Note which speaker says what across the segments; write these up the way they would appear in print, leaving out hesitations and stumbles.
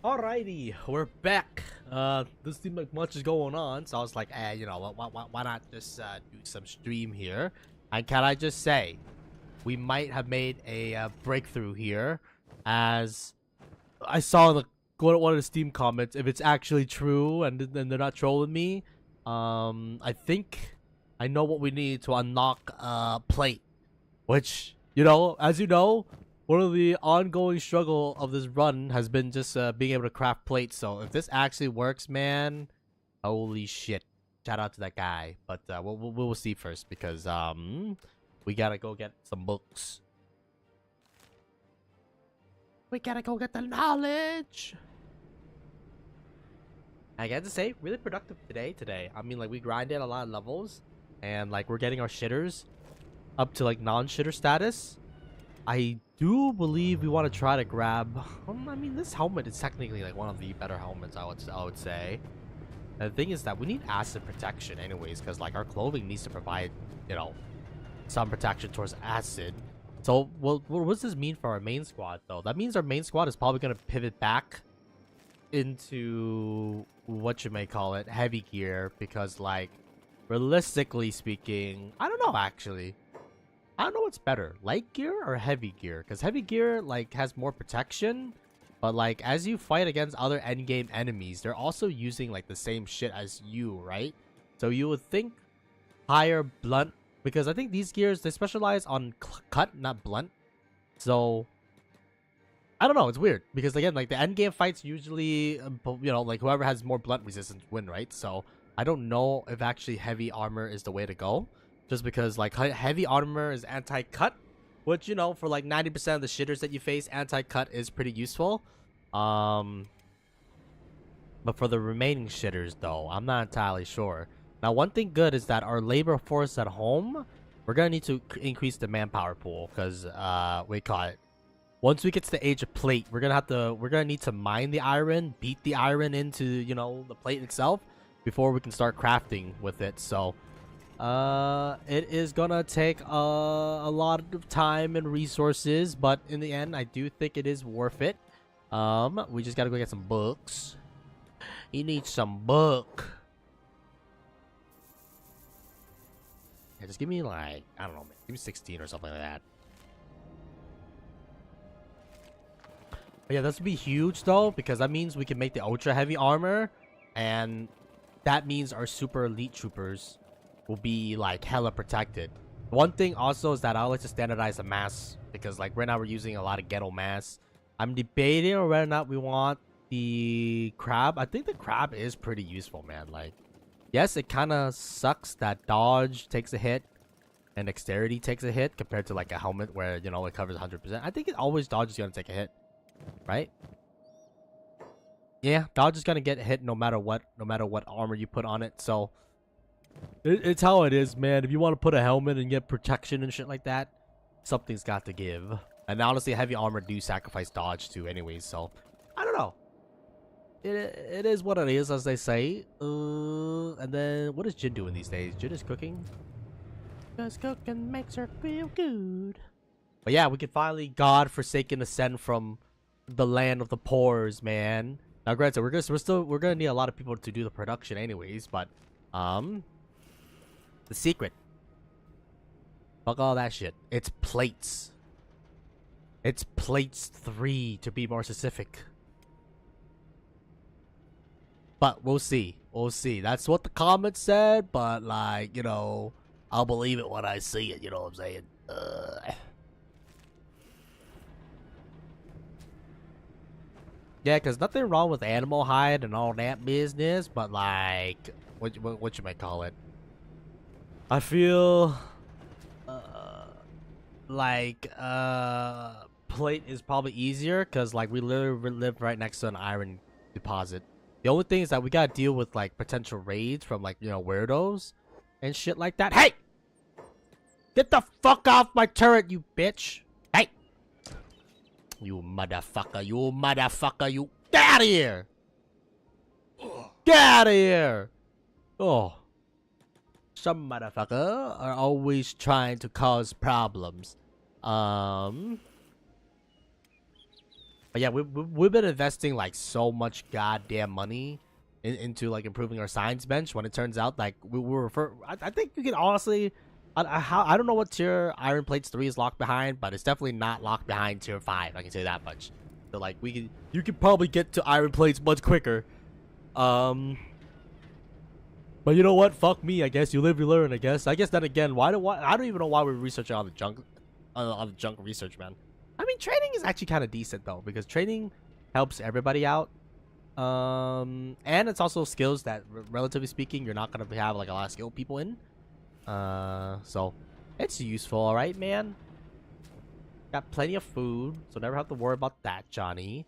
Speaker 1: Alrighty, we're back. This seemed like much is going on, so I was like, you know, why not just do some stream here? And can I just say, we might have made a breakthrough here, as I saw in one of the Steam comments. If it's actually true and then they're not trolling me, I think I know what we need to unlock plate, which as you know. One of the ongoing struggle of this run has been just being able to craft plates. So if this actually works, man, holy shit! Shout out to that guy. But we'll see first because we gotta go get some books. We gotta go get the knowledge. I got to say, really productive today. I mean, like, we grinded a lot of levels, and like we're getting our shitters up to like non-shitter status. I do believe we want to try to grab. I mean, this helmet is technically like one of the better helmets. I would say. And the thing is that we need acid protection, anyways, because like our clothing needs to provide, some protection towards acid. So, what does this mean for our main squad, though? That means our main squad is probably gonna pivot back into what you may call it, heavy gear, because like, realistically speaking, I don't know actually. I don't know what's better, light gear or heavy gear, because heavy gear like has more protection, but like as you fight against other endgame enemies, they're also using like the same shit as you, right? So you would think higher blunt, because I think these gears, they specialize on cut, not blunt. So I don't know, it's weird, because again, like the endgame fights usually like whoever has more blunt resistance win, right? So I don't know if actually heavy armor is the way to go. Just because like heavy armor is anti-cut, which for like 90% of the shitters that you face, anti-cut is pretty useful. But for the remaining shitters though, I'm not entirely sure. Now one thing good is that our labor force at home, we're gonna need to increase the manpower pool, because we call it, once we get to the age of plate, we're gonna need to mine the iron, beat the iron into the plate itself before we can start crafting with it. So it is gonna take a lot of time and resources, but in the end, I do think it is worth it. We just gotta go get some books. You need some book. Yeah, just give me like, I don't know, man, give me 16 or something like that. But yeah, this would be huge though, because that means we can make the ultra heavy armor, and that means our super elite troopers will be like hella protected. One thing also is that I like to standardize the mass, because like right now we're using a lot of ghetto mass. I'm debating whether or not we want the crab. I think the crab is pretty useful, man. Like, yes, it kind of sucks that dodge takes a hit and dexterity takes a hit compared to like a helmet where it covers 100%. I think it always dodge is gonna take a hit, right? Yeah, dodge is gonna get hit no matter what armor you put on it. So it's how it is, man. If you want to put a helmet and get protection and shit like that, something's got to give. And honestly, heavy armor do sacrifice dodge too anyways, so I don't know. It is what it is, as they say. And then what is Jin doing these days? Jin is cooking. Because cooking makes her feel good. But yeah, we can finally godforsaken ascend from the land of the pores, man. Now granted, we're gonna need a lot of people to do the production anyways, but the secret. Fuck all that shit. It's plates. It's plates 3 to be more specific. But we'll see. We'll see. That's what the comments said, but like, I'll believe it when I see it, you know what I'm saying? Yeah, because nothing wrong with animal hide and all that business, but like, what you might call it? I feel like plate is probably easier, because like we literally live right next to an iron deposit. The only thing is that we gotta deal with like potential raids from like weirdos and shit like that. Hey, get the fuck off my turret, you bitch! Hey, you motherfucker, you get out of here! Get out of here! Oh. Some motherfucker are always trying to cause problems. But yeah, we've been investing like so much goddamn money into like improving our science bench. When it turns out like we were I think you can honestly, I don't know what tier Iron Plates 3 is locked behind, but it's definitely not locked behind tier 5. I can say that much. So like you can probably get to Iron Plates much quicker. But you know what? Fuck me. I guess you live, you learn. I guess then again, why I don't even know why we're researching on the junk, on the junk research, man. I mean, training is actually kind of decent though, because training helps everybody out. And it's also skills that, relatively speaking, you're not gonna have like a lot of skilled people in. So it's useful, all right, man. Got plenty of food, so never have to worry about that, Johnny.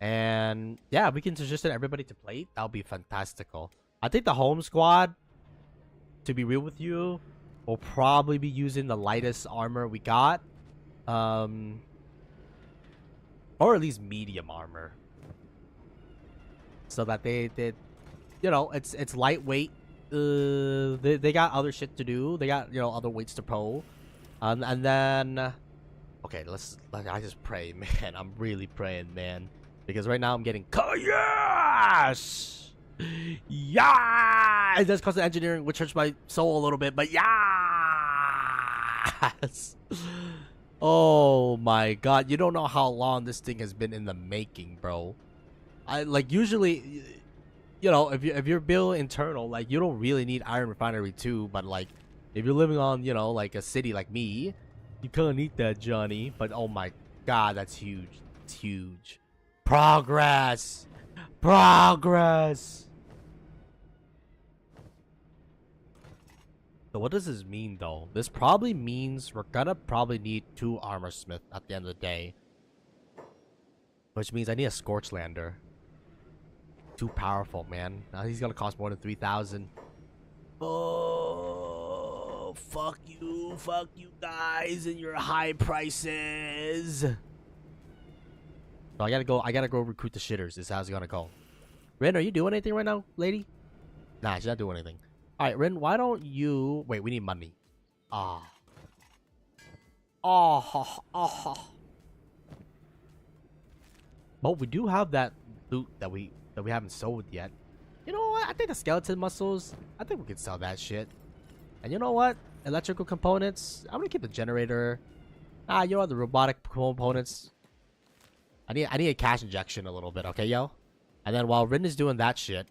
Speaker 1: And yeah, we can transition everybody to plate. That'll be fantastical. I think the home squad, to be real with you, will probably be using the lightest armor we got. Or at least medium armor. So that they you know, it's lightweight. They got other shit to do. They got, you know, other weights to pull. And then okay, I just pray, man. I'm really praying, man. Because right now I'm getting yes! Yeah, it does cost engineering, which hurts my soul a little bit, but yes. Oh my god, you don't know how long this thing has been in the making, bro. I like usually, you know, if you're built internal, like you don't really need Iron Refinery 2, but like if you're living on, you know, like a city like me, you kind of need that, Johnny. But oh my god, that's huge. It's huge. Progress. So what does this mean though? This probably means we're gonna probably need 2 armor smith at the end of the day. Which means I need a Scorchlander. Too powerful, man. Now he's gonna cost more than 3,000. Oh, fuck you guys and your high prices. So I gotta go recruit the shitters. This is how it's gonna go. Rin, are you doing anything right now, lady? Nah, she's not doing anything. Alright, Rin, why don't you... Wait, we need money. Ah. But we do have that loot that we haven't sold yet. You know what? I think the skeleton muscles, I think we could sell that shit. And you know what? Electrical components, I'm gonna keep the generator. You know what? The robotic components. I need a cash injection a little bit, okay, yo? And then while Rin is doing that shit,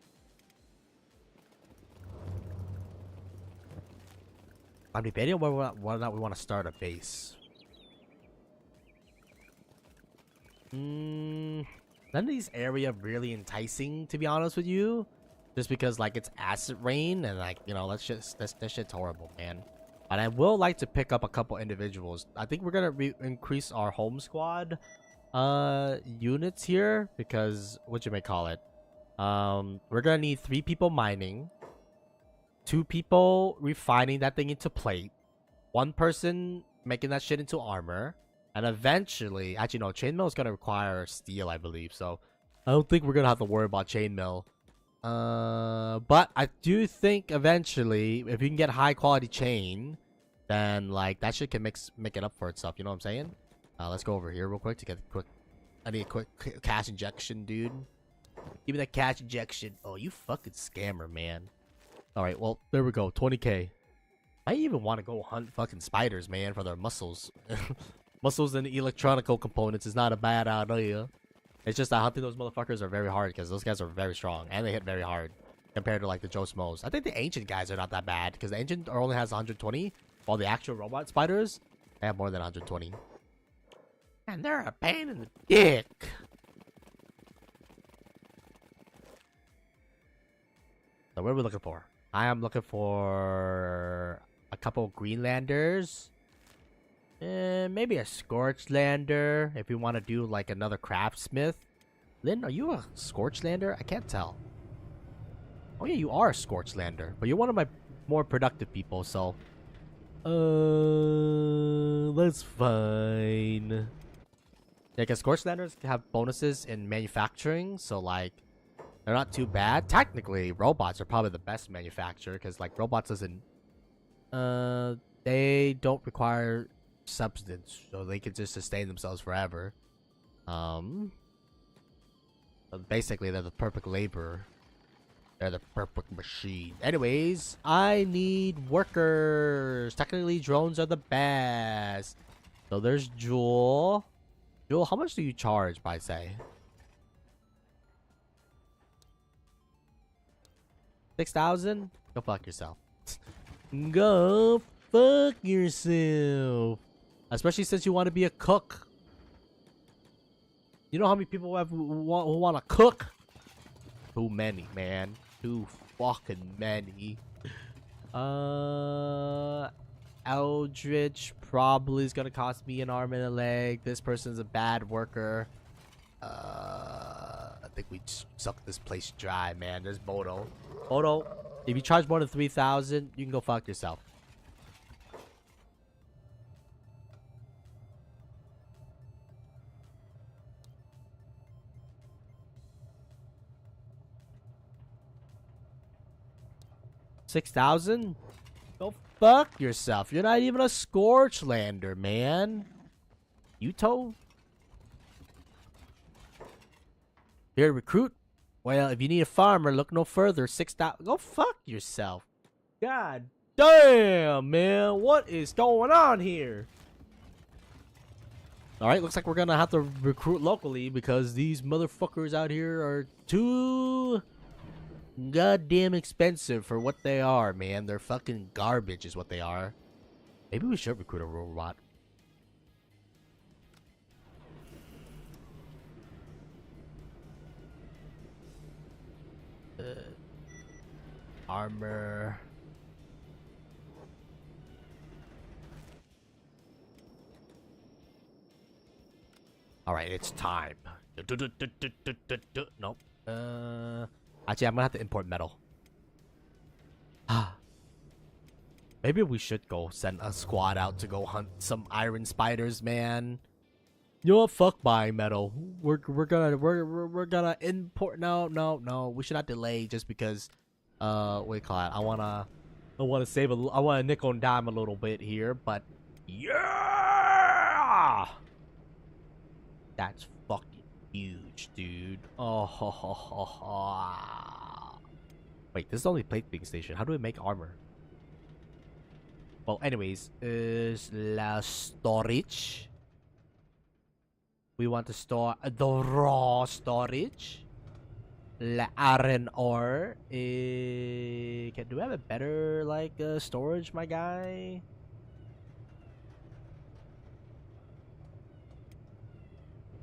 Speaker 1: I'm debating whether or not we want to start a base. None of these area really enticing, to be honest with you. Just because like it's acid rain and like, you know, this shit's horrible, man. But I will like to pick up a couple individuals. I think we're gonna increase our home squad units here, because what you may call it, we're gonna need 3 people mining, 2 people refining that thing into plate, 1 person making that shit into armor, and eventually, actually no, chainmail is gonna require steel, I believe, so I don't think we're gonna have to worry about chainmail. But I do think eventually, if you can get high quality chain, then like that shit can make it up for itself. You know what I'm saying? Let's go over here real quick to get a quick. I need a quick cash injection, dude. Give me that cash injection. Oh, you fucking scammer, man. All right, well there we go. 20k. I even want to go hunt fucking spiders, man, for their muscles. Muscles and electronical components is not a bad idea. It's just that hunting those motherfuckers are very hard because those guys are very strong and they hit very hard compared to like the Joe Smos. I think the ancient guys are not that bad because the ancient only has 120, while the actual robot spiders have more than 120. And they're a pain in the dick. So what are we looking for? I am looking for a couple Greenlanders. Maybe a Scorchlander if you want to do like another craftsmith. Lynn, are you a Scorchlander? I can't tell. Oh yeah, you are a Scorchlander, but you're one of my more productive people, so that's fine. Yeah, because Scorchlanders have bonuses in manufacturing, so like they're not too bad. Technically, robots are probably the best manufacturer because like robots doesn't they don't require substance, so they can just sustain themselves forever. Basically, they're the perfect laborer. They're the perfect machine. Anyways, I need workers. Technically, drones are the best. So there's Jewel. Jewel, how much do you charge, by say? 6,000? Go fuck yourself. Go fuck yourself. Especially since you want to be a cook. You know how many people who want to cook? Too many, man. Too fucking many. Eldritch probably is gonna cost me an arm and a leg. This person's a bad worker. I think we suck this place dry, man. There's Bodo. Bodo, if you charge more than 3,000, you can go fuck yourself. $6,000? Go fuck yourself. You're not even a Scorchlander, man. Yuto? Here, recruit? Well, if you need a farmer, look no further. 6,000. Go fuck yourself. God damn, man. What is going on here? Alright, looks like we're gonna have to recruit locally because these motherfuckers out here are too goddamn expensive for what they are, man. They're fucking garbage is what they are. Maybe we should recruit a robot. Armor. Alright, it's time. Nope. Actually, I'm gonna have to import metal. Maybe we should go send a squad out to go hunt some iron spiders, man. You know what? Fuck buying metal. We're gonna import. No. We should not delay just because. What do you call it? I wanna save a. I wanna nickel and dime a little bit here, but yeah, that's fucking huge, dude. Oh, ho, ho, ho, ho. Wait, this is only plate being station. How do we make armor? Well, anyways, is la storage. We want to store the raw storage. La iron ore. Do we have a better like storage, my guy?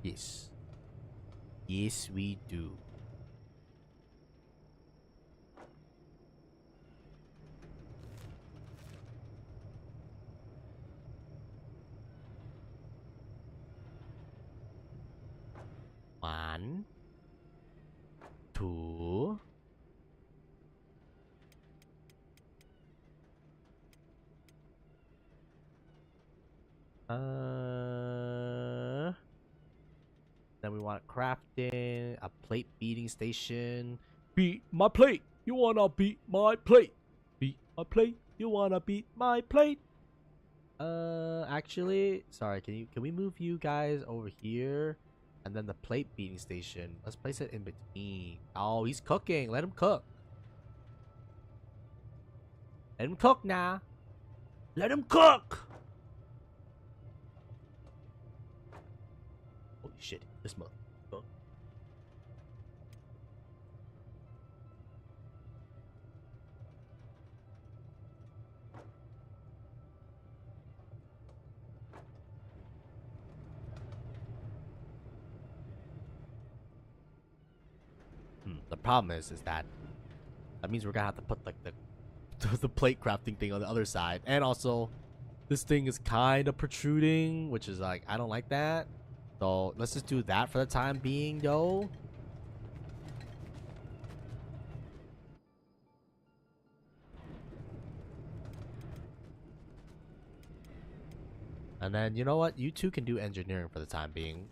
Speaker 1: Yes. Yes, we do. One, two, then we want crafting, a plate beating station. Beat my plate. You wanna beat my plate? Beat my plate. You wanna beat my plate? Actually, sorry. Can we move you guys over here? And then the plate beating station. Let's place it in between. Oh, he's cooking. Let him cook. Let him cook now. Let him cook. Holy shit. This mother. The problem is that means we're gonna have to put like the plate crafting thing on the other side, and also this thing is kind of protruding, which is like I don't like that. So let's just do that for the time being, though. And then you know what? You two can do engineering for the time being.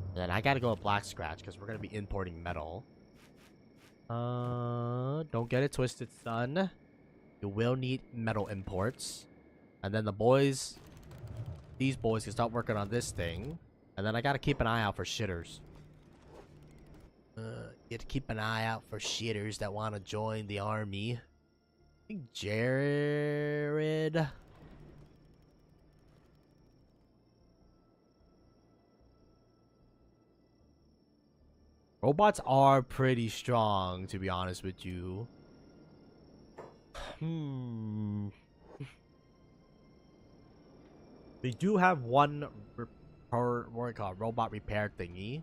Speaker 1: And then I gotta go with Black Scratch because we're gonna be importing metal. Don't get it twisted, son. You will need metal imports. And then the boys, these boys can start working on this thing. And then I gotta keep an eye out for shitters. You have to keep an eye out for shitters that want to join the army. I think Jared... Robots are pretty strong, to be honest with you. They do have one robot repair thingy.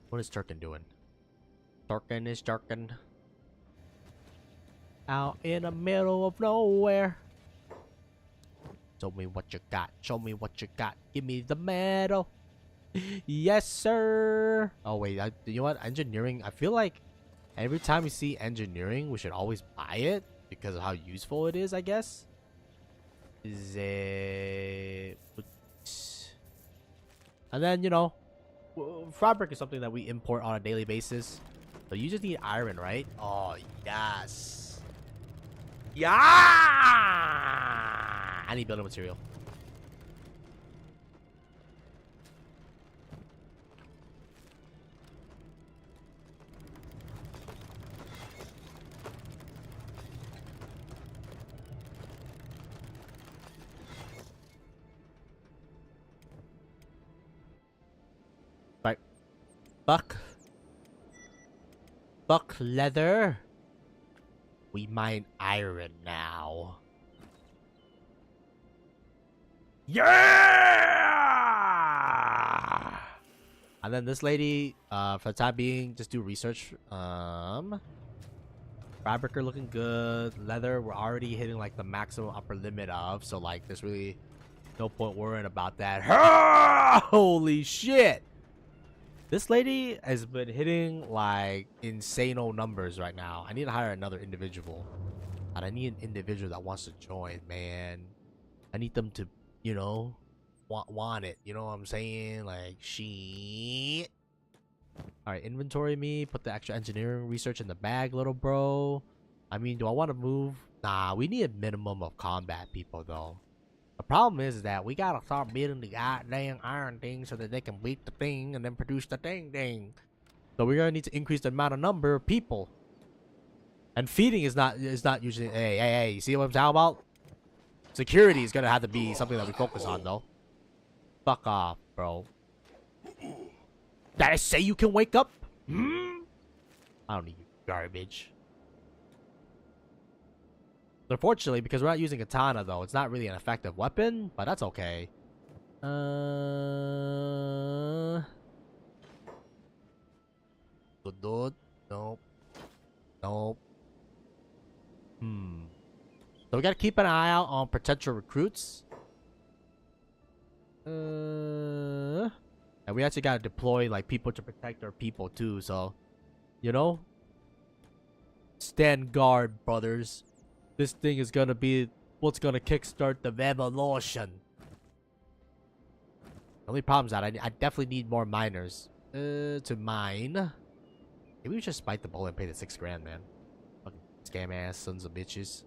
Speaker 1: What is Turkin doing? Turkin is Turkin. Out in the middle of nowhere. Show me what you got. Show me what you got. Give me the medal. Yes, sir. Oh, wait. You know what? Engineering. I feel like every time we see engineering, we should always buy it because of how useful it is, I guess. Is it... And then, you know, fabric is something that we import on a daily basis. So you just need iron, right? Oh, yes. Yeah! I need building material. Right. Buck leather. We mine iron now. Yeah! And then this lady, for the time being, just do research. Fabric are looking good. Leather, we're already hitting like the maximum upper limit of. So like, there's really no point worrying about that. Holy shit! This lady has been hitting like insane-o numbers right now. I need to hire another individual. And I need an individual that wants to join, man. I need them to, you know, want it. You know what I'm saying? Like, shit. Alright, inventory me. Put the extra engineering research in the bag, little bro. I mean, do I want to move? Nah, we need a minimum of combat people, though. The problem is that we gotta start building the goddamn iron thing so that they can beat the thing and then produce the thing. So we're gonna need to increase the amount of number of people. And feeding is not usually. Hey, you see what I'm talking about? Security is gonna have to be something that we focus on, though. Fuck off, bro. Did I say you can wake up? I don't need you, garbage. Unfortunately, because we're not using katana, though, it's not really an effective weapon, but that's okay. Good dude. Nope. Nope. So we gotta keep an eye out on potential recruits. And we actually gotta deploy, like, people to protect our people, too, so... You know? Stand guard, brothers. This thing is gonna be what's gonna kickstart the revolution. The only problem is that I definitely need more miners to mine. Maybe we just bite the bullet and pay the 6 grand, man. Fucking scam ass sons of bitches.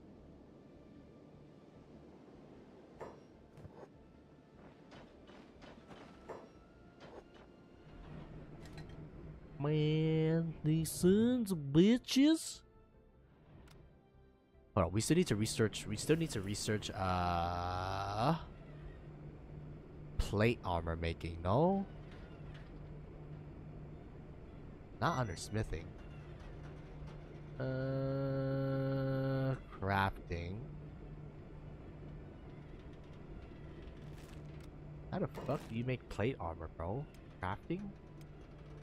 Speaker 1: Man, these sons of bitches. Hold on, we still need to research. Plate armor making. No, not under smithing. Crafting. How the fuck do you make plate armor, bro? Crafting?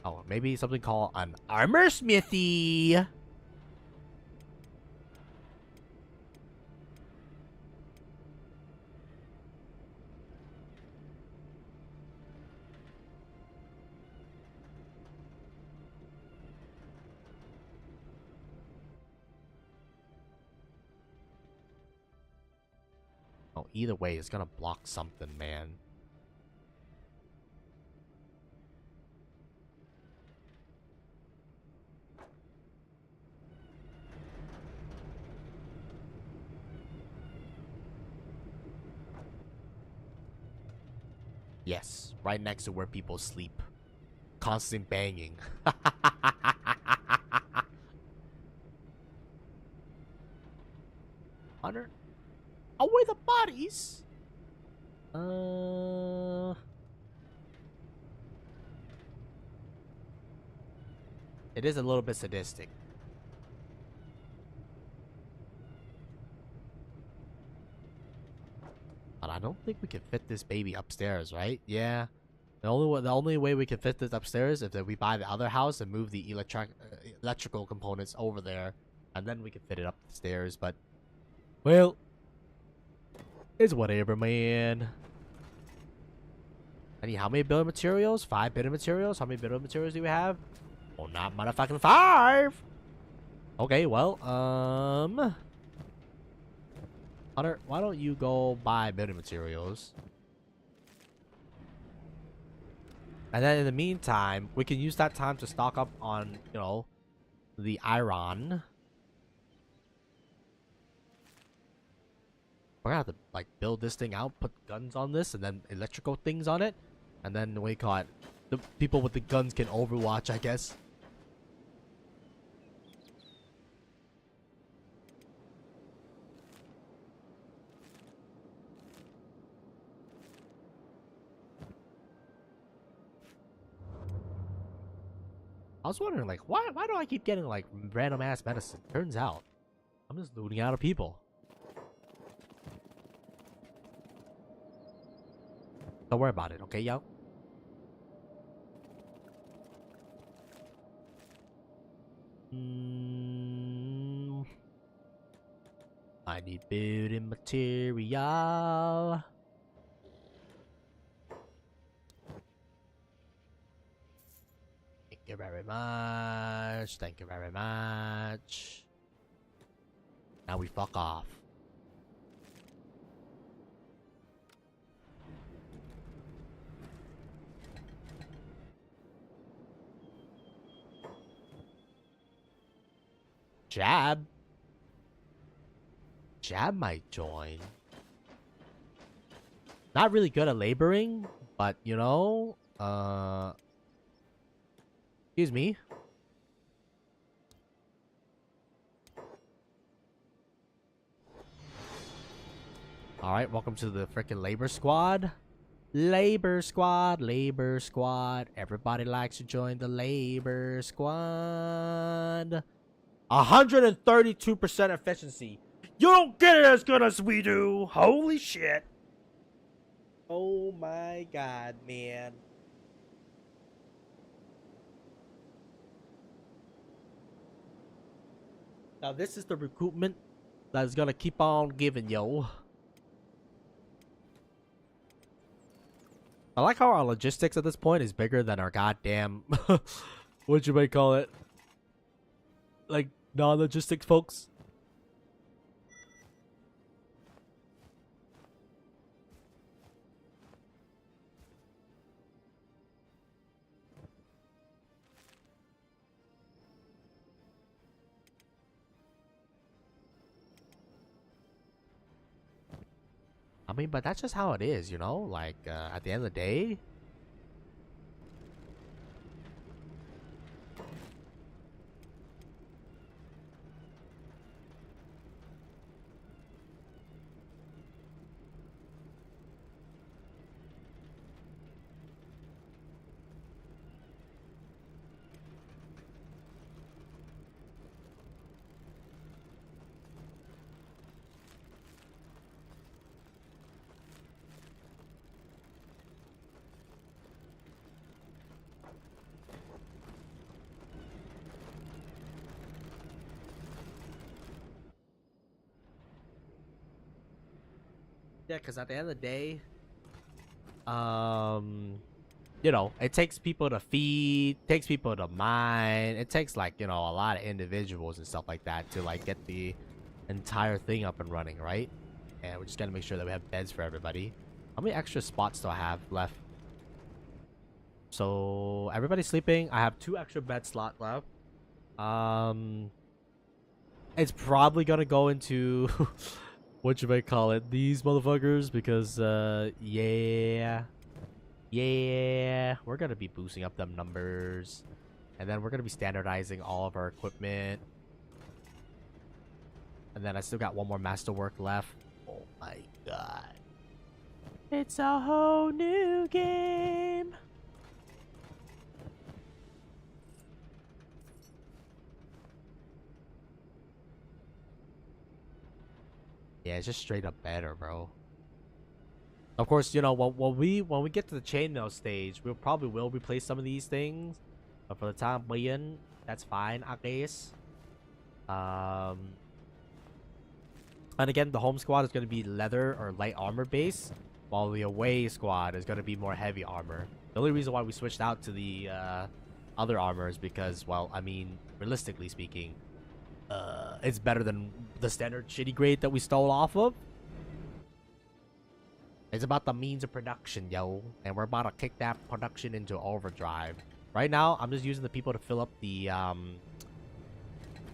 Speaker 1: Oh, maybe something called an armor smithy. Oh, either way, it's gonna block something, man. Yes, right next to where people sleep. Constant banging. Hunter, away the bodies. It is a little bit sadistic. But I don't think we can fit this baby upstairs, right? Yeah. The only way we can fit this upstairs is if we buy the other house and move the electrical components over there, and then we can fit it up the stairs. But well, it's whatever, man. I need how many building materials? 5 building materials. How many building materials do we have? Oh, not motherfucking 5. Okay, well, Hunter, why don't you go buy building materials? And then in the meantime, we can use that time to stock up on, you know, the iron. We're gonna have to, like, build this thing out, put guns on this, and then electrical things on it. And then we call it, the people with the guns can overwatch, I guess. I was wondering, like, why do I keep getting, like, random ass medicine? Turns out, I'm just looting out of people. Don't worry about it, okay, yo? I need building material. Thank you very much. Thank you very much. Now we fuck off. Jab might join. Not really good at laboring, but you know, excuse me. Alright, welcome to the freaking labor squad. Labor squad, labor squad. Everybody likes to join the labor squad. 132% efficiency. You don't get it as good as we do. Holy shit. Oh my god, man. Now this is the recruitment that's gonna keep on giving, yo. I like how our logistics at this point is bigger than our goddamn what you might call it, like non-logistics folks. I mean, but that's just how it is, you know? Like, at the end of the day, yeah, because at the end of the day, you know, it takes people to feed, takes people to mine, it takes, like, you know, a lot of individuals and stuff like that to, like, get the entire thing up and running, right? And we just gotta make sure that we have beds for everybody. How many extra spots do I have left? So everybody's sleeping. I have 2 extra bed slot left. It's probably gonna go into what you might call it, these motherfuckers, because yeah. Yeah, we're gonna be boosting up them numbers. And then we're gonna be standardizing all of our equipment. And then I still got one more masterwork left. Oh my god. It's a whole new game. Yeah, it's just straight up better, bro. Of course, you know, when we get to the chainmail stage, we'll probably will replace some of these things. But for the time being, that's fine, I guess. And again, the home squad is going to be leather or light armor base, while the away squad is going to be more heavy armor. The only reason why we switched out to the other armor is because, well, I mean, realistically speaking, it's better than the standard shitty grade that we stole off of. It's about the means of production, yo. And we're about to kick that production into overdrive. Right now, I'm just using the people to fill up the,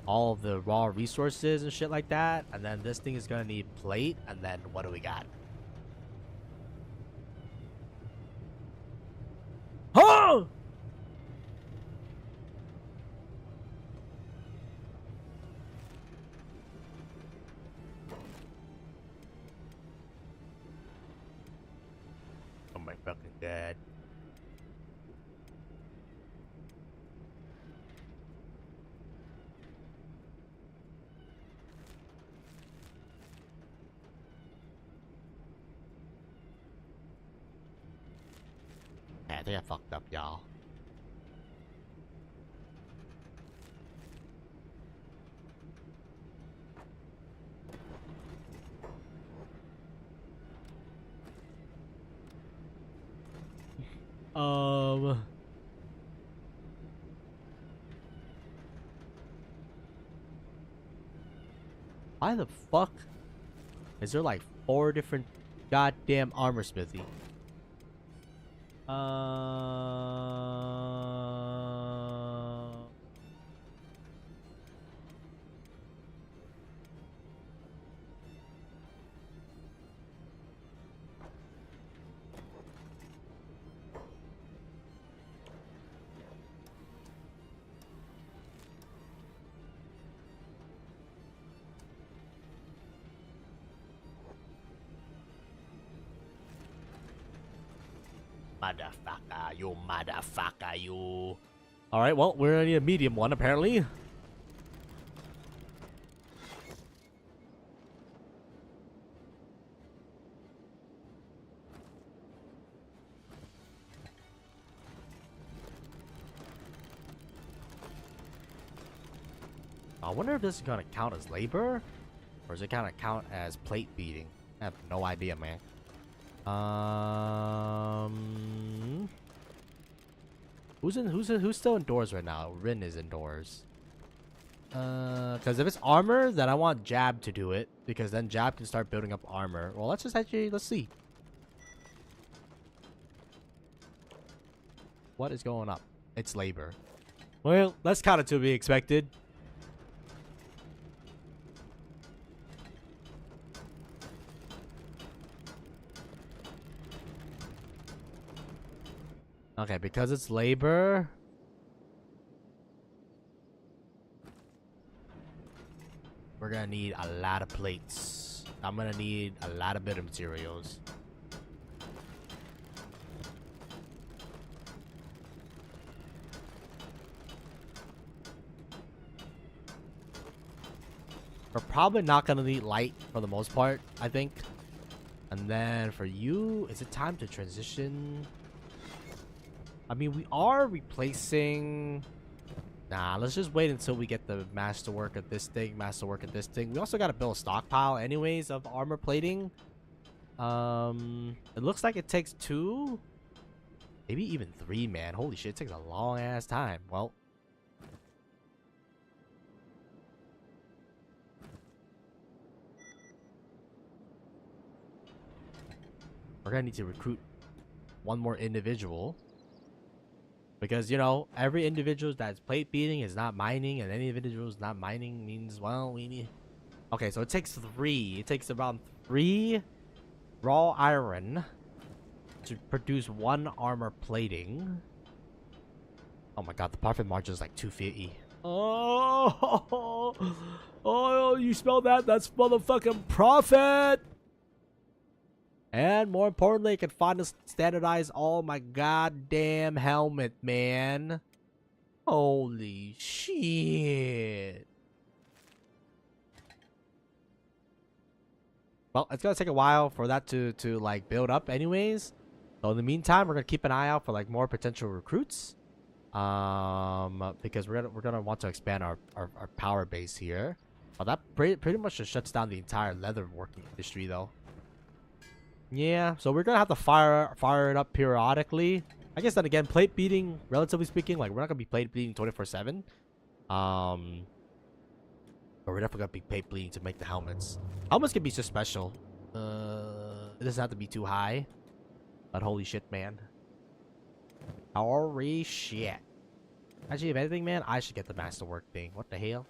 Speaker 1: all of the raw resources and shit like that. And then this thing is gonna need plate. And then what do we got? Huh! Oh my fucking god. Yeah, I think I fucked up, y'all. Why the fuck is there like 4 different goddamn armor smithy? Motherfucker, you motherfucker, you. Alright, well, we're gonna need a medium one, apparently. I wonder if this is gonna count as labor, or is it gonna count as plate beating? I have no idea, man. Who's still indoors right now? Rin is indoors. Because if it's armor, then I want Jab to do it, because then Jab can start building up armor. Well, let's see. What is going up? It's labor. Well, that's kind of to be expected. Okay, because it's labor. We're gonna need a lot of plates. I'm gonna need a lot of building materials. We're probably not gonna need light for the most part, I think. And then for you, is it time to transition? I mean, we are replacing... Nah, let's just wait until we get the masterwork at this thing, We also got to build a stockpile anyways of armor plating. It looks like it takes 2, maybe even 3, man. Holy shit, it takes a long ass time. Well, we're gonna need to recruit one more individual. Because, you know, every individual that's plate beating is not mining, and any individual is not mining means, well, we need... Okay, so it takes 3. It takes around 3 raw iron to produce 1 armor plating. Oh my god, the profit margin is like 250. Oh, oh, you smell that? That's motherfucking profit. And more importantly, I can finally standardize all my goddamn helmet, man. Holy shit. Well, it's gonna take a while for that to like build up anyways. So in the meantime, we're gonna keep an eye out for like more potential recruits. Because we're gonna want to expand our power base here. Well, that pretty much just shuts down the entire leather working industry though. Yeah, so we're gonna have to fire it up periodically. I guess then again, plate beating, relatively speaking, like we're not gonna be plate beating 24/7. But we're definitely gonna be plate bleeding to make the helmets. Helmets can be so special. It doesn't have to be too high. But holy shit, man. Holy shit. Actually, if anything, man, I should get the masterwork thing. What the hell?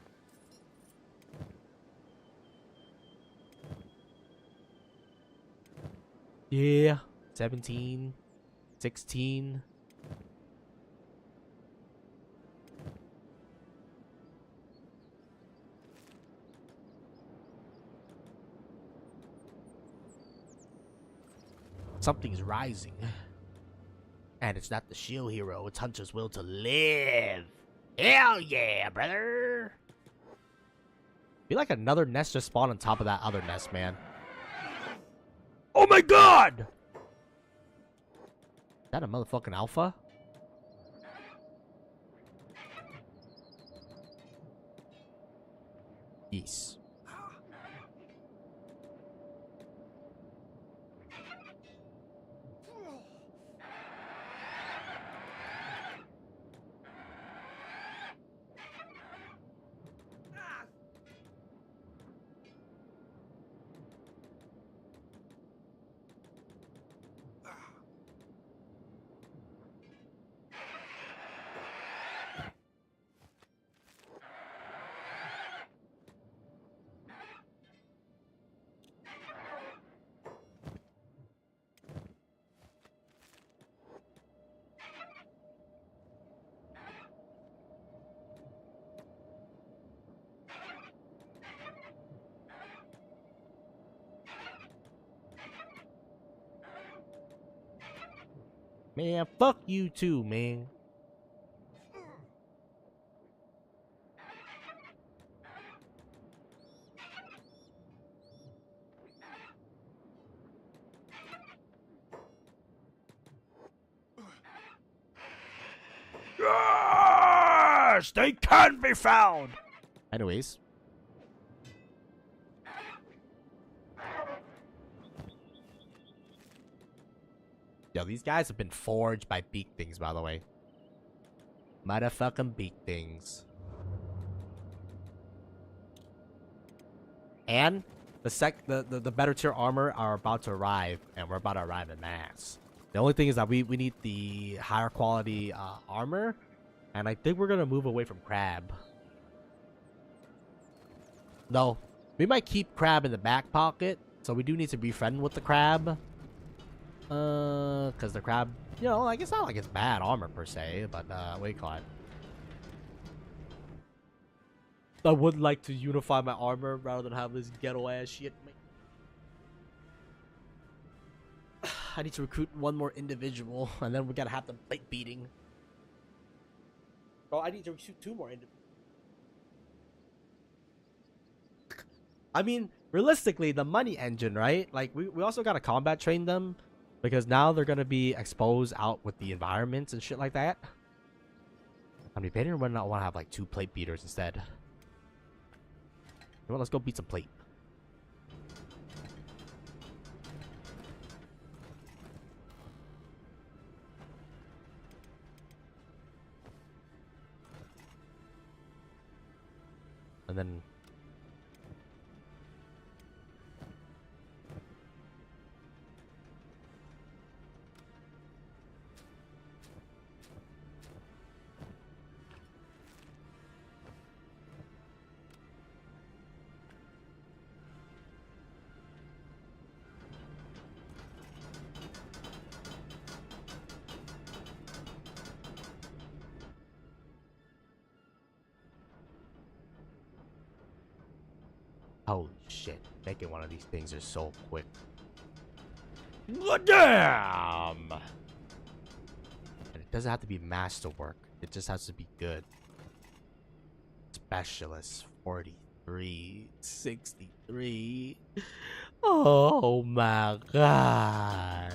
Speaker 1: Yeah. 17. 16. Something's rising. And it's not the shield hero, it's Hunter's will to live. Hell yeah, brother. Feel like another nest just spawned on top of that other nest, man. Oh my god! Is that a motherfucking alpha? Yes. Man, fuck you too, man. Yes, they can be found. Anyways. Yo, these guys have been forged by beak things, by the way. Motherfucking beak things. And the better tier armor are about to arrive, and we're about to arrive in mass. The only thing is that we need the higher quality armor, and I think we're gonna move away from crab. No, we might keep crab in the back pocket, so we do need to befriend with the crab. Because the crab, you know, like it's not like it's bad armor per se, but what do you call it? I would like to unify my armor rather than have this ghetto ass shit. I need to recruit one more individual, and then we gotta have them plate beating. Oh, I need to recruit 2 more individuals. I mean, realistically, the money engine, right? Like, we also gotta combat train them, because now they're gonna be exposed out with the environments and shit like that. I mean, maybe we not want to have like 2 plate beaters instead. You know what, let's go beat some plate. And then Holy shit. Making one of these things is so quick. Damn! And it doesn't have to be masterwork. It just has to be good. Specialist 43, 63. Oh my god.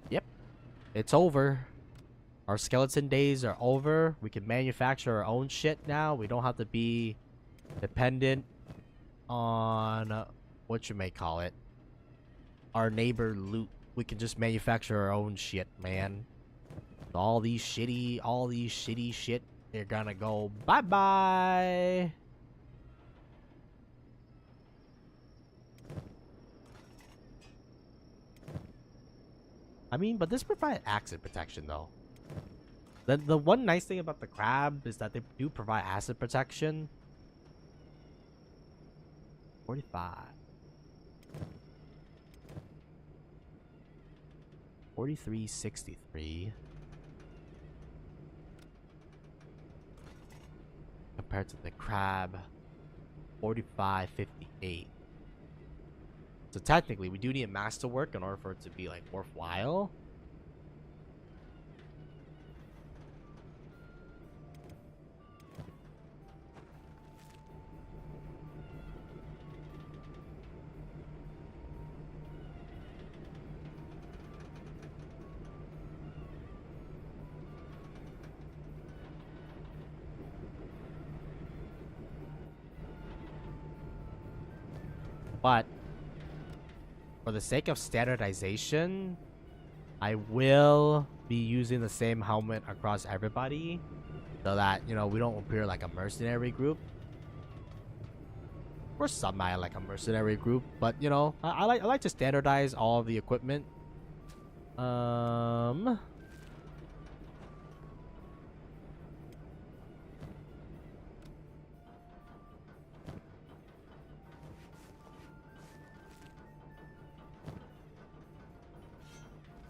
Speaker 1: Yep. It's over. Our skeleton days are over. We can manufacture our own shit now. We don't have to be dependent on what you may call it. Our neighbor loot. We can just manufacture our own shit, man. All these shitty shit, they're gonna go bye-bye. I mean, but this provides acid protection, though. The one nice thing about the crab is that they do provide acid protection. 45. 43.63. Compared to the crab, 45.58. So technically, we do need masterwork in order for it to be like worthwhile. But for the sake of standardization, I will be using the same helmet across everybody so that, you know, we don't appear like a mercenary group. We're semi like a mercenary group, but you know, I like to standardize all of the equipment.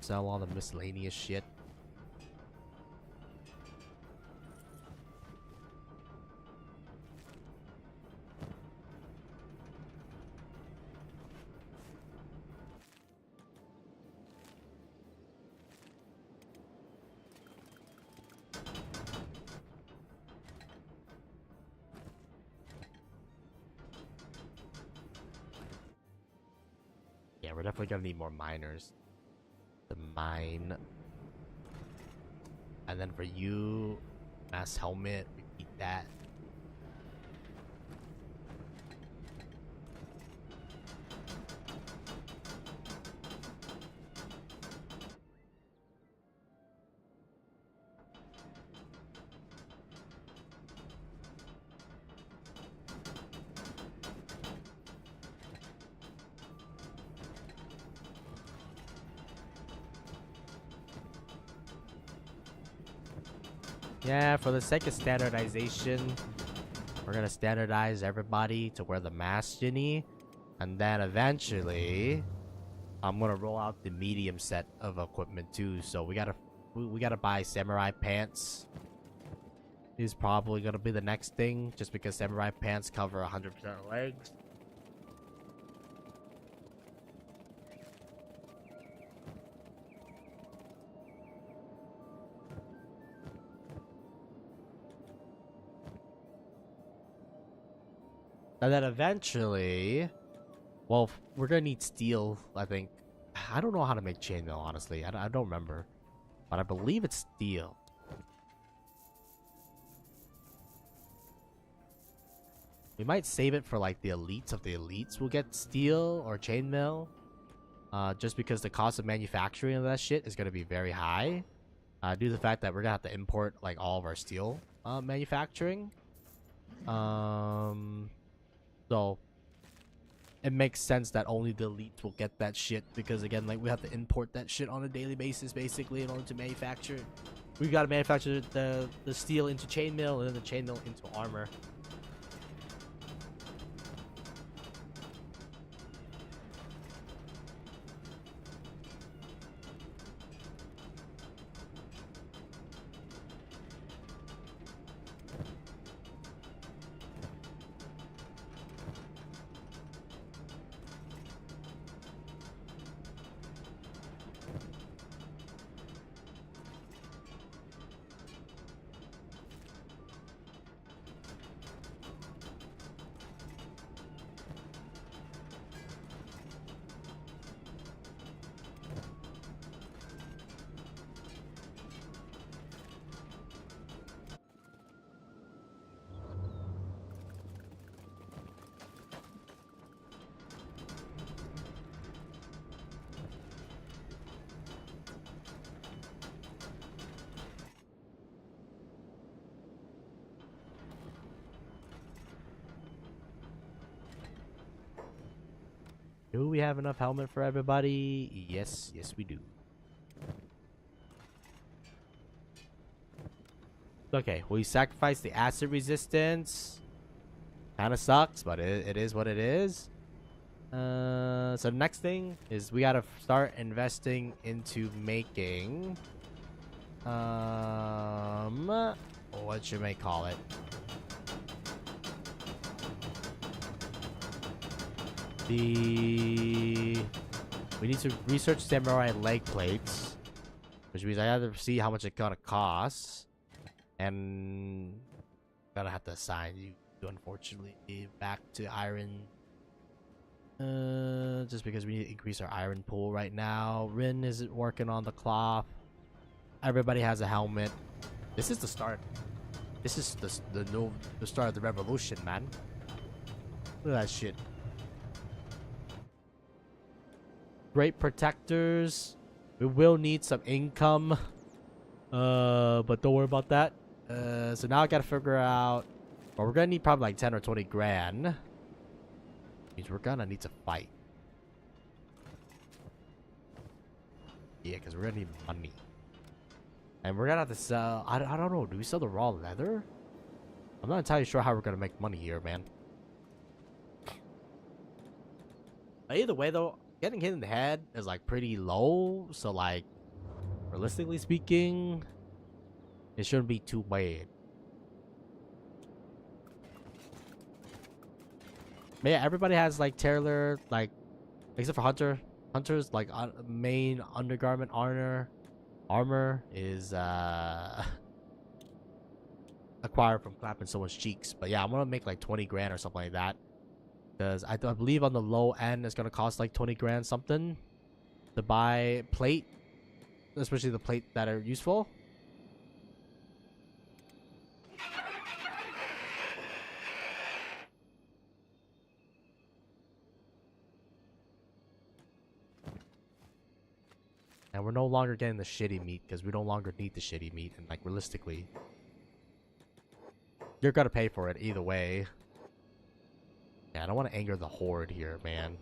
Speaker 1: Sell all the miscellaneous shit. Yeah, we're definitely gonna need more miners to mine. And then for you, mass helmet, repeat that. Yeah, for the sake of standardization, we're gonna standardize everybody to wear the mask, Ginny. And then eventually, I'm gonna roll out the medium set of equipment too. So we gotta buy samurai pants. Is probably gonna be the next thing, just because samurai pants cover 100% of legs. And then eventually, well, we're gonna need steel, I think. I don't know how to make chainmail, honestly. I don't remember. But I believe it's steel. We might save it for like the elites of the elites will get steel or chainmail. Just because the cost of manufacturing of that shit is gonna be very high. Due to the fact that we're gonna have to import like all of our steel manufacturing. So it makes sense that only the elites will get that shit, because again, like, we have to import that shit on a daily basis basically in order to manufacture it. We gotta manufacture the steel into chainmail and then the chainmail into armor. do we have enough helmet for everybody? Yes, yes we do. Okay, we sacrificed the acid resistance. Kind of sucks, but it is what it is. So next thing is we gotta start investing into making what should I call it? We need to research samurai leg plates, which means I have to see how much it's gonna cost, and gonna have to assign you, unfortunately, back to iron. Just because we need to increase our iron pool right now. Rin is working on the cloth. Everybody has a helmet. This is the start. This is the start of the revolution, man. Look at that shit. Great protectors. We will need some income. But don't worry about that. So now I gotta figure out. Well, we're gonna need probably like 10 or 20 grand. Means we're gonna need to fight. Yeah, because we're gonna need money. And we're gonna have to sell. I don't know. Do we sell the raw leather? I'm not entirely sure how we're gonna make money here, man. But either way, though, getting hit in the head is like pretty low. So, like, realistically speaking, it shouldn't be too bad. But yeah, everybody has like Taylor, like, except for Hunter. Hunter's like main undergarment armor is acquired from clapping someone's cheeks. But yeah, I'm gonna make like 20 grand or something like that, because I believe on the low end it's gonna cost like 20 grand something to buy plate, especially the plate that are useful. And we're no longer getting the shitty meat because we no longer need the shitty meat. And like realistically, you're gonna pay for it either way. Yeah, I don't want to anger the horde here, man.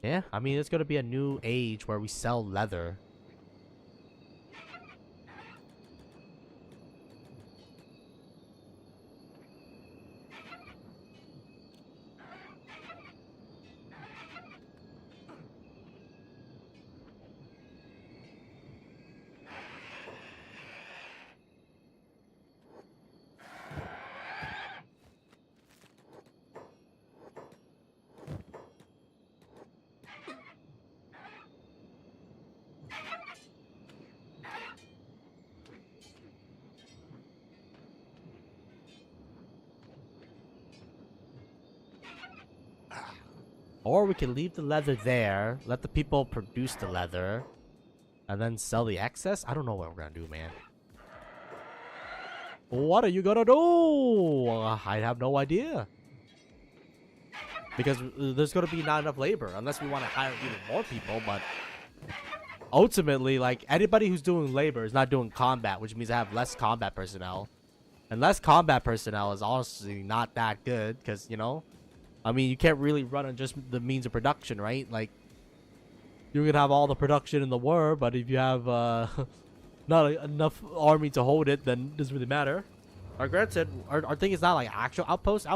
Speaker 1: Yeah, I mean, it's gonna be a new age where we sell leather. Or we can leave the leather there, let the people produce the leather, and then sell the excess? I don't know what we're gonna do, man. What are you gonna do? I have no idea. Because there's gonna be not enough labor, unless we want to hire even more people, but ultimately, like, anybody who's doing labor is not doing combat, which means I have less combat personnel. And less combat personnel is honestly not that good, because, you know, I mean, you can't really run on just the means of production, right? Like, you can have all the production in the world, but if you have not enough army to hold it, then it doesn't really matter. Granted, our thing is not like actual outpost.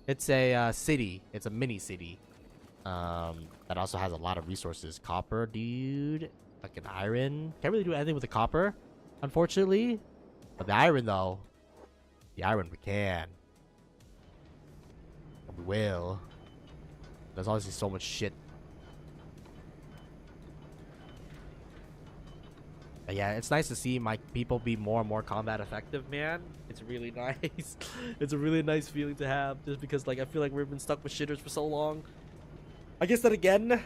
Speaker 1: It's a city. It's a mini city. That also has a lot of resources. Copper, dude. Fucking iron. Can't really do anything with the copper, unfortunately. But the iron, though. The iron we can. We will. There's obviously so much shit. But yeah, it's nice to see my people be more and more combat effective, man. It's really nice. It's a really nice feeling to have, just because, like, I feel like we've been stuck with shitters for so long. I guess that again,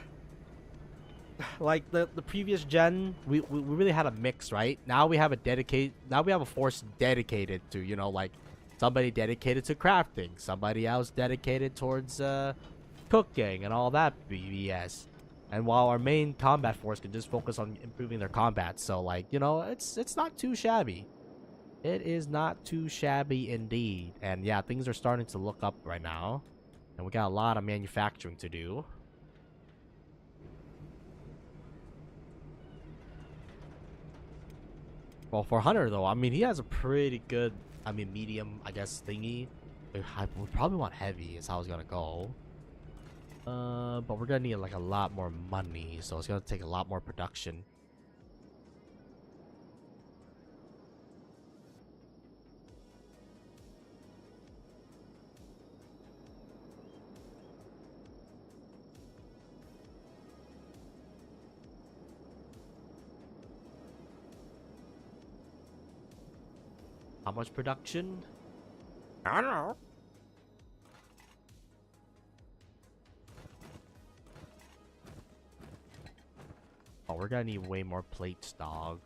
Speaker 1: like the previous gen, we really had a mix, right? Now we have a force dedicated to, you know, like, somebody dedicated to crafting, somebody else dedicated towards cooking and all that BS. And while our main combat force can just focus on improving their combat, so like, you know, it's not too shabby. It is not too shabby indeed. And yeah, things are starting to look up right now. And we got a lot of manufacturing to do. Well, for Hunter though, I mean, he has a pretty good, I mean, medium, I guess, thingy. We probably want heavy is how it's gonna go. But we're gonna need like a lot more money, so it's gonna take a lot more production. How much production? I don't know. Oh, we're gonna need way more plates, dog.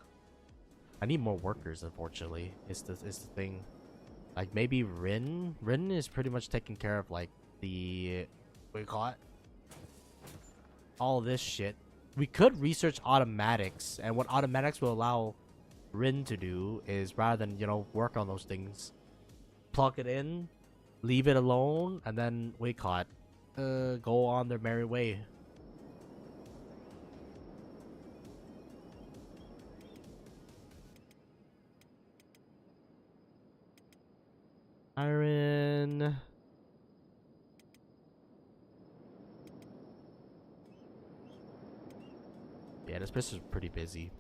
Speaker 1: I need more workers, unfortunately. It's the thing. Like maybe Rin. Rin is pretty much taking care of like the what do you call it? All this shit. We could research automatics, and what automatics will allow Rin to do is rather than, you know, work on those things, plug it in, leave it alone, and then we caught go on their merry way. Iron. Yeah, this place is pretty busy.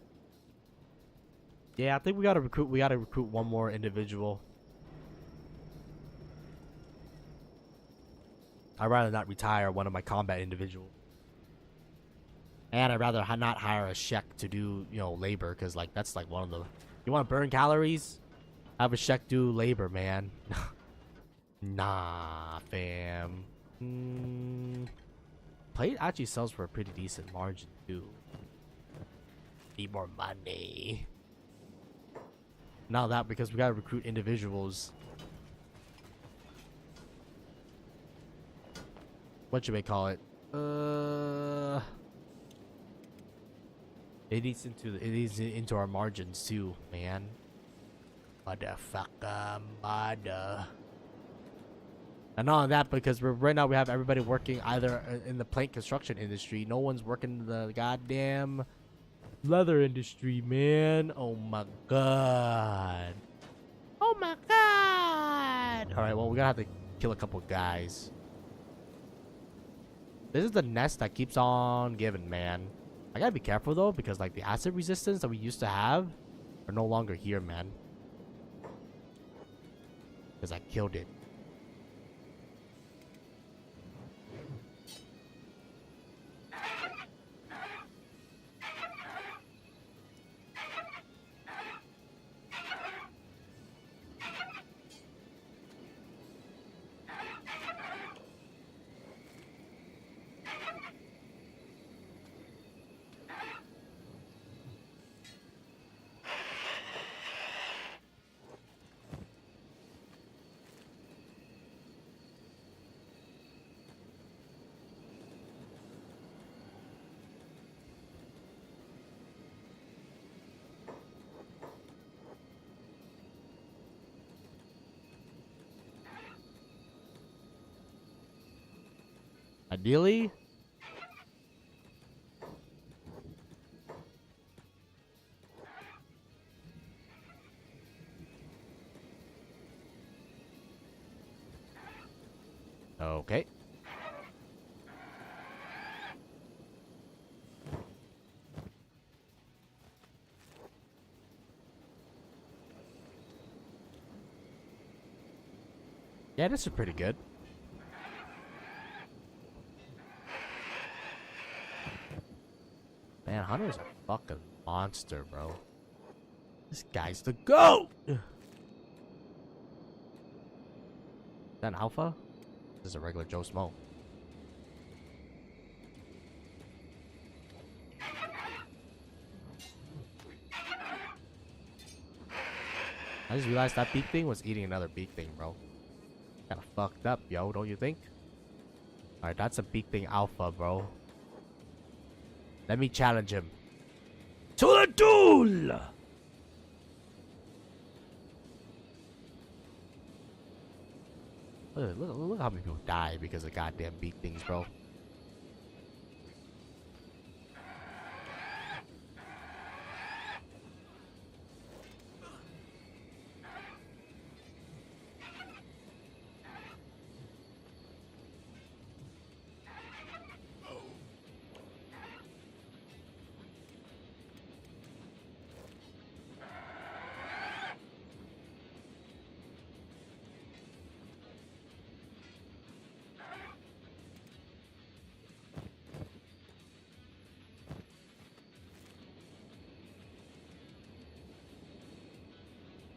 Speaker 1: Yeah, I think we gotta recruit one more individual. I'd rather not retire one of my combat individuals. And I'd rather not hire a Shek to do, you know, labor, because like that's like one of the, you want to burn calories? Have a Shek do labor, man. Nah, fam. Plate actually sells for a pretty decent margin too. Need more money. Not that, because we gotta recruit individuals. What should we call it? It eats into our margins too, man. Motherfucker, mother. And not only that, because right now we have everybody working either in the plate construction industry. No one's working in the goddamn leather industry, man. Oh my god. Oh my god. All right, well, we're gonna have to kill a couple guys. This is the nest that keeps on giving, man. I gotta be careful though, because like the acid resistance that we used to have are no longer here, man. Because I killed it. Ideally, okay. Yeah, this is pretty good. Man, Hunter's a fucking monster, bro. This guy's the GOAT! Is that an alpha? This is a regular Joe Smo. I just realized that beak thing was eating another beak thing, bro. Kinda fucked up, yo, don't you think? Alright, that's a beak thing alpha, bro. Let me challenge him. To the duel! Look how many people die because of goddamn beat things, bro.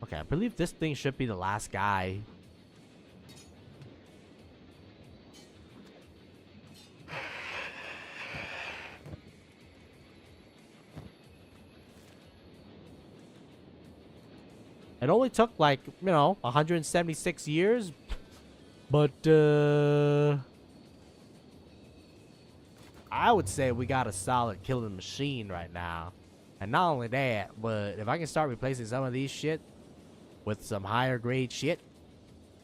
Speaker 1: Okay, I believe this thing should be the last guy. It only took like, 176 years. But, I would say we got a solid killing machine right now. And not only that, but if I can start replacing some of these shit with some higher grade shit,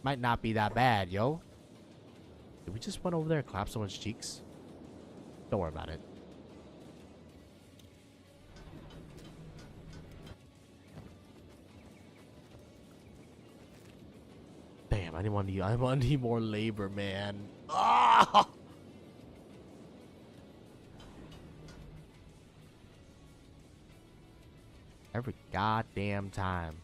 Speaker 1: might not be that bad, yo. Did we just run over there and clap someone's cheeks? Don't worry about it. Damn, I need more labor, man. Ah! Every goddamn time.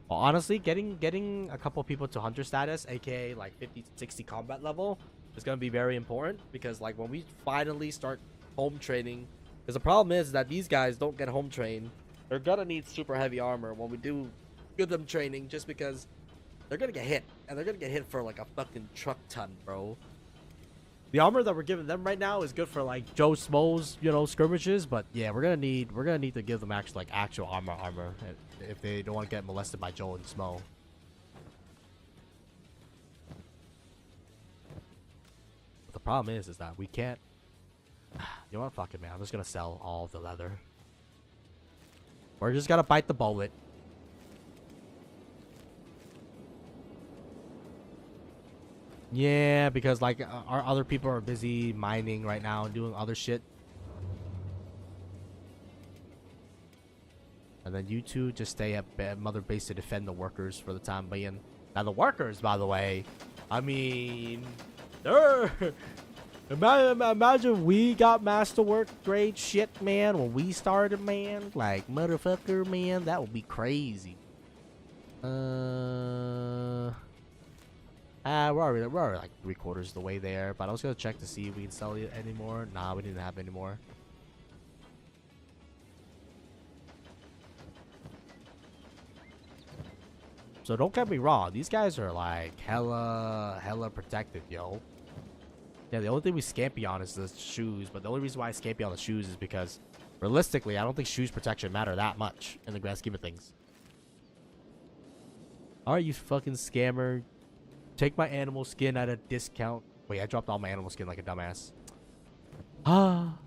Speaker 1: Well, honestly, getting a couple people to hunter status, aka like 50 to 60 combat level, is gonna be very important because like when we finally start home training, because the problem is that these guys don't get home trained. They're gonna need super heavy armor when we do give them training, just because they're gonna get hit, and they're gonna get hit for like a fucking truck ton, bro. The armor that we're giving them right now is good for like Joe Smo's, skirmishes, but yeah, we're gonna need to give them actual armor if they don't want to get molested by Joe and Smo. But the problem is that we can't. You know what? Fuck it, man. I'm just gonna sell all of the leather. We're just gonna bite the bullet. Yeah, because like our other people are busy mining right now and doing other shit. And then you two just stay at Mother Base to defend the workers for the time being. Now the workers, by the way, I mean, they're... Imagine we got masterwork grade shit, man, when we started, man. Like, motherfucker, man, that would be crazy. We're already like 3/4 of the way there, but I was gonna check to see if we can sell it anymore. Nah, we didn't have any more. So don't get me wrong, these guys are like hella protected, yo. Yeah, the only thing we scampy on is the shoes, but the only reason why I scampy on the shoes is because realistically, I don't think shoes protection matter that much in the grand scheme of things. Alright, you fucking scammer. Take my animal skin at a discount. Wait, I dropped all my animal skin like a dumbass. Ah.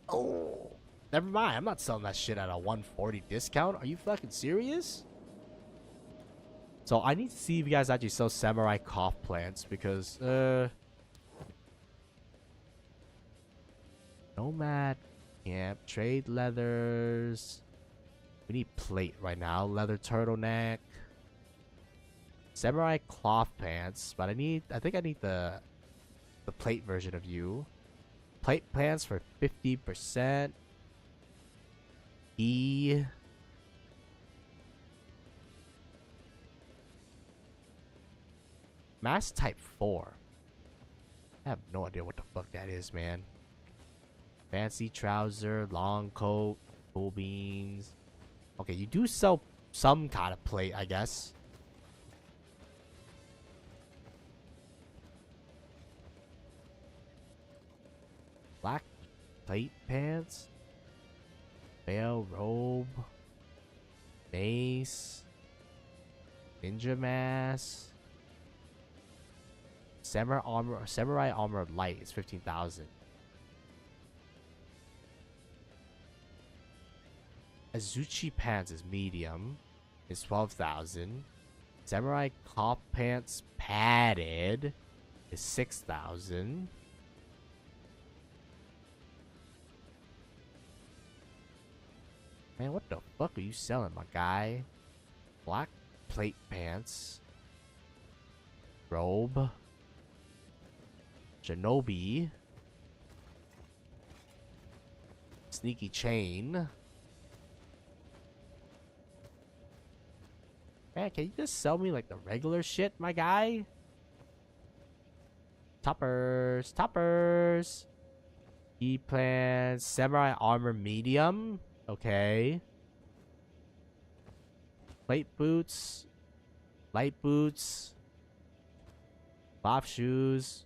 Speaker 1: Oh. Never mind. I'm not selling that shit at a 140 discount. Are you fucking serious? So I need to see if you guys actually sell samurai cough plants because nomad camp, trade leathers. We need plate right now. Leather turtleneck. Samurai cloth pants, but I think I need the plate version of you. Plate pants for 50%. E. Mass type 4. I have no idea what the fuck that is, man. Fancy trouser, long coat, full beans. Okay, you do sell some kind of plate, I guess. Black plate pants. Veil robe. Mace. Ninja mask. Samurai armor light is 15,000. Azuchi pants is medium. Is 12,000. Samurai cop pants padded is 6,000. Man, what the fuck are you selling, my guy? Black plate pants. Robe. Shinobi. Sneaky chain. Man, can you just sell me like the regular shit, my guy? Toppers. Toppers. Key plans. Samurai armor medium. Okay. Plate boots. Light boots. Cloth shoes.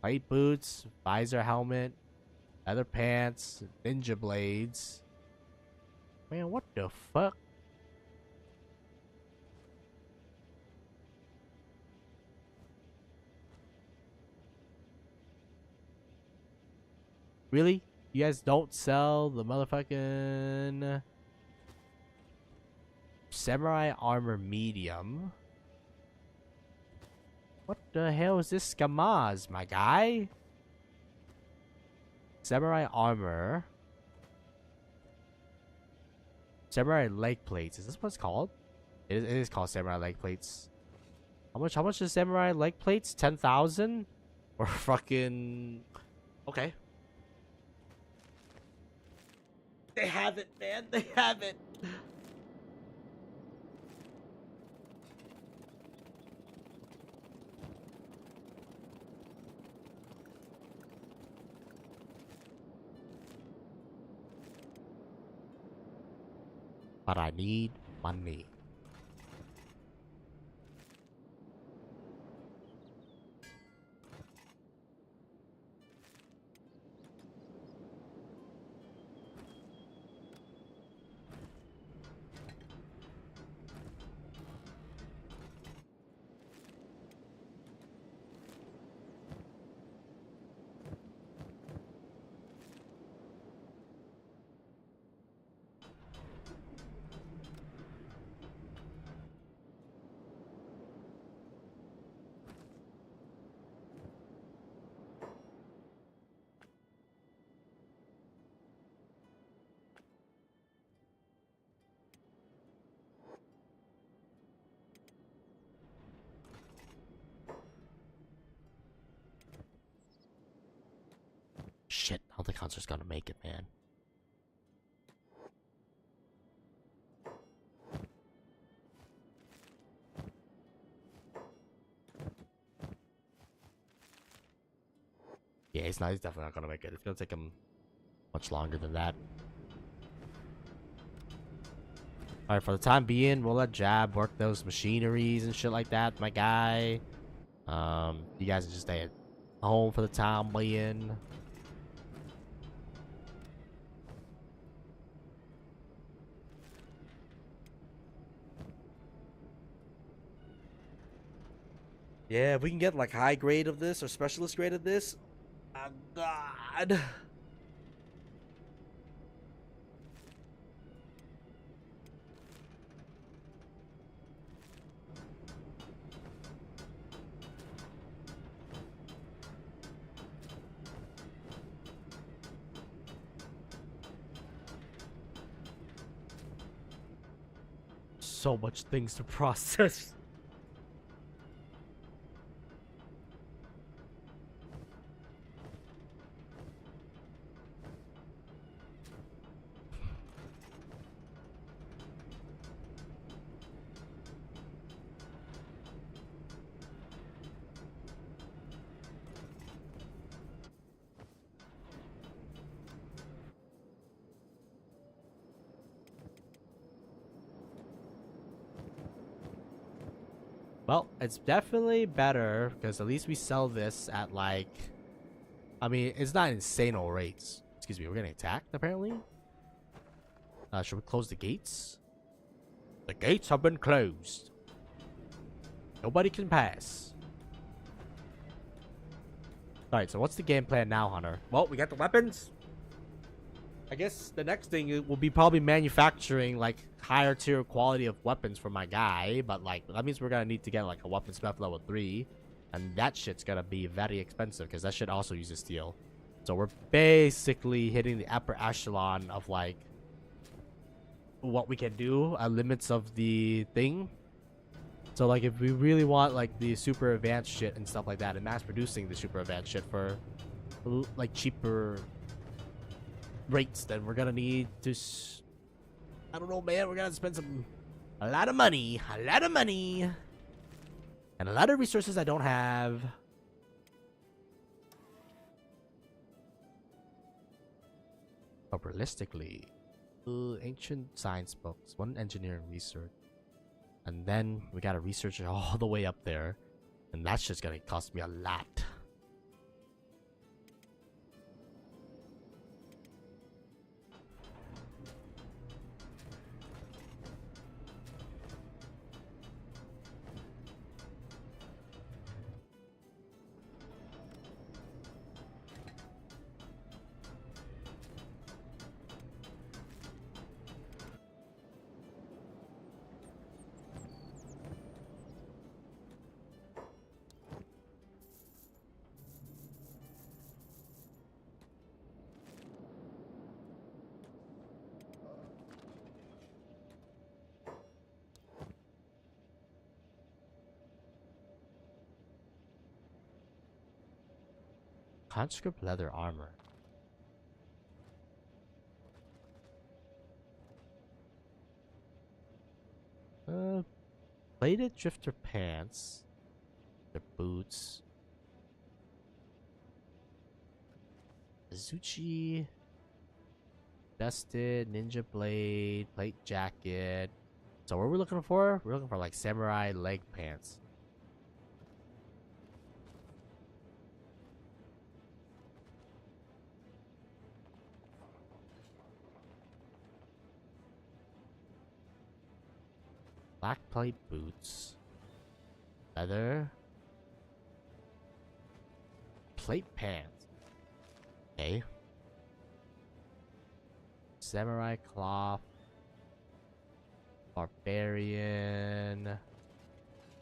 Speaker 1: Light boots. Visor helmet. Leather pants. Ninja blades. Man, what the fuck? Really? You guys don't sell the motherfucking samurai armor medium? What the hell is this skamaz, my guy? Samurai armor. Samurai leg plates. Is this what it's called? It is called samurai leg plates. How much is samurai leg plates? 10,000? Or fucking... Okay. They have it, man. They have it. But I need money. Shit, I don't think Hunter's gonna make it, man. Yeah, he's definitely not gonna make it. It's gonna take him much longer than that. Alright, for the time being, we'll let Jab work those machineries and shit like that, my guy. You guys can just stay at home for the time being. Yeah, if we can get like high grade of this or specialist grade of this. Oh god. So much things to process. Well, it's definitely better because at least we sell this at like, I mean, it's not insane rates. Excuse me, we're getting attacked apparently. Should we close the gates? The gates have been closed. Nobody can pass. Alright, so what's the game plan now, Hunter? Well, we got the weapons. I guess the next thing will be probably manufacturing like higher tier quality of weapons for my guy, but like that means we're gonna need to get like a weaponsmith level 3, and that shit's gonna be very expensive because that shit also uses steel. So we're basically hitting the upper echelon of like what we can do at limits of the thing. So like if we really want like the super advanced shit and stuff like that, and mass producing the super advanced shit for like cheaper rates, then we're gonna need to I don't know, man, we're gonna spend a lot of money and a lot of resources I don't have. But realistically, ancient science books, one engineering research, and then we gotta research it all the way up there, and that's just gonna cost me a lot. Conscript leather armor. Plated drifter pants. Their boots. Azuchi. Dusted ninja blade. Plate jacket. So what are we looking for? We're looking for like samurai leg pants. Black plate boots. Leather. Plate pants. Okay. Samurai cloth. Barbarian.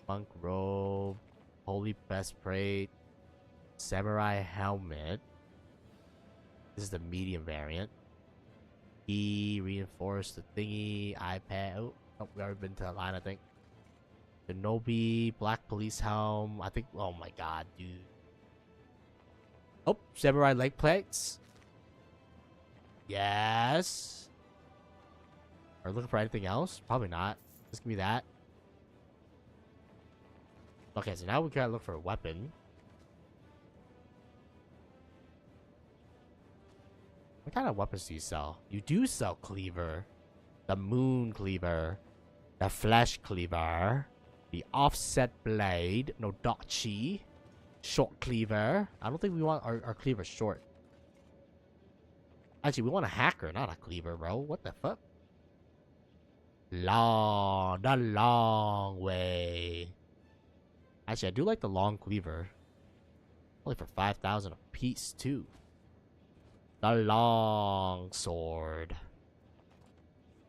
Speaker 1: Monk robe. Holy breastplate. Samurai helmet. This is the medium variant. Reinforced the thingy. iPad. Oh, we already been to that line, I think. Shinobi, black police helm. I think. Oh my god, dude. Oh, samurai leg plates. Yes. Are we looking for anything else? Probably not. Just give me that. Okay, so now we gotta look for a weapon. What kind of weapons do you sell? You do sell cleaver. The moon cleaver. The flesh cleaver. The offset blade. No dachi. Short cleaver. I don't think we want our cleaver short. Actually, we want a hacker, not a cleaver, bro. What the fuck? Long. The long way. Actually, I do like the long cleaver. Only for 5,000 a piece, too. The long sword.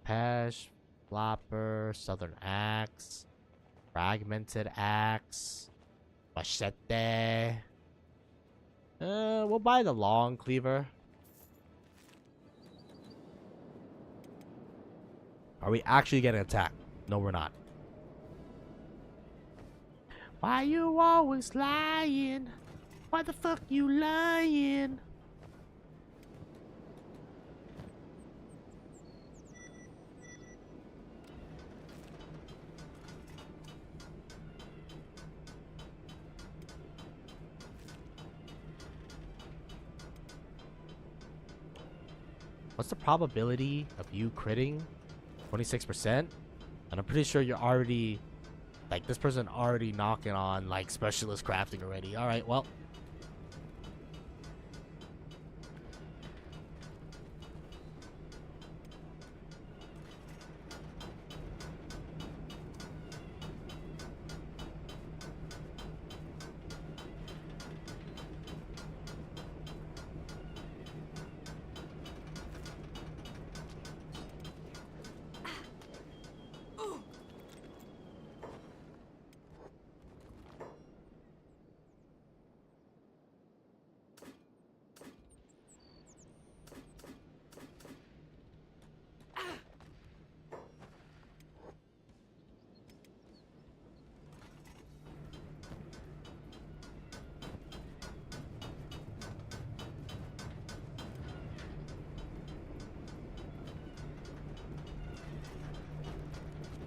Speaker 1: Pesh. Flopper. Southern axe. Fragmented axe. Machete. We'll buy the long cleaver. Are we actually getting attacked? No, we're not. Why you always lying? Why the fuck you lying? What's the probability of you critting? 26%? And I'm pretty sure you're already... Like, this person already knocking on, like, specialist crafting already. Alright, well...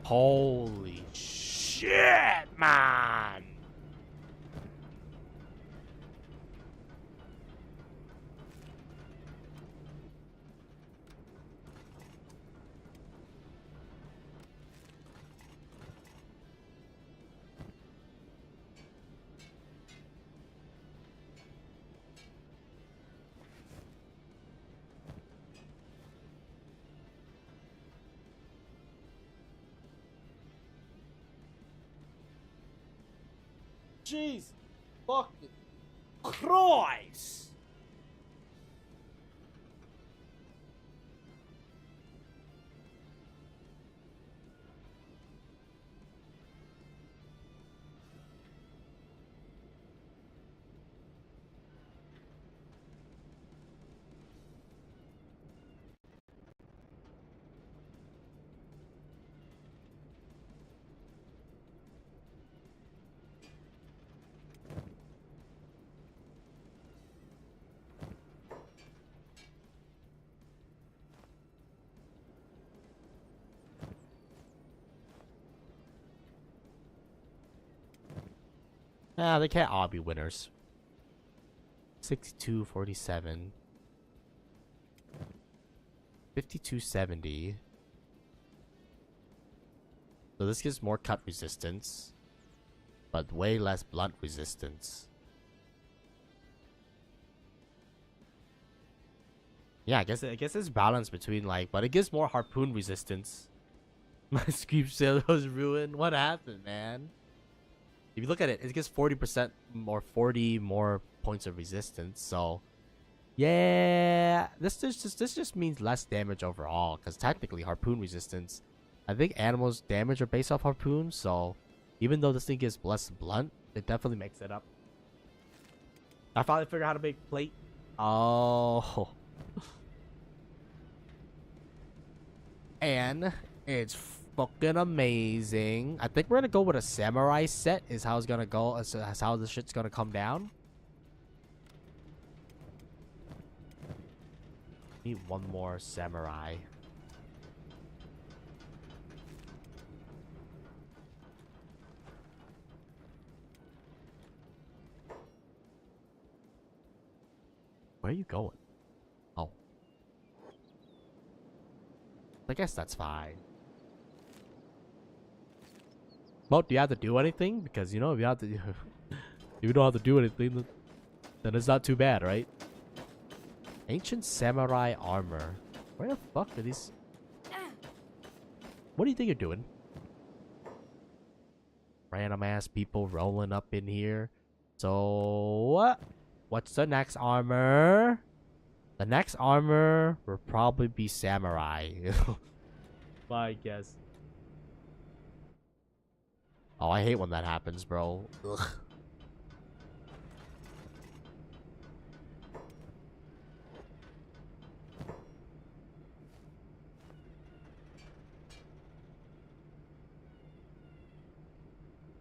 Speaker 1: Holy shit, man! Jesus fucking Christ! Nah, they can't all be winners. 6247. 5270. So this gives more cut resistance, but way less blunt resistance. Yeah, I guess it's balance between like, but it gives more harpoon resistance. My scream sail was ruined. What happened, man? If you look at it, it gives 40% more, 40 more points of resistance. So, yeah, this just means less damage overall. Because technically, harpoon resistance, I think animals' damage are based off harpoons. So, even though this thing gives less blunt, it definitely makes it up. I finally figured out how to make plate. Oh, and it's fucking amazing. I think we're gonna go with a samurai set. Is how it's gonna go. Is how this shit's gonna come down. Need one more samurai. Where are you going? Oh, I guess that's fine. Well, do you have to do anything? Because you know, if you have to, if you don't have to do anything, then it's not too bad, right? Ancient samurai armor. Where the fuck are these? What do you think you're doing? Random ass people rolling up in here. So what's the next armor? The next armor will probably be samurai. My guess. Oh, I hate when that happens, bro. Ugh.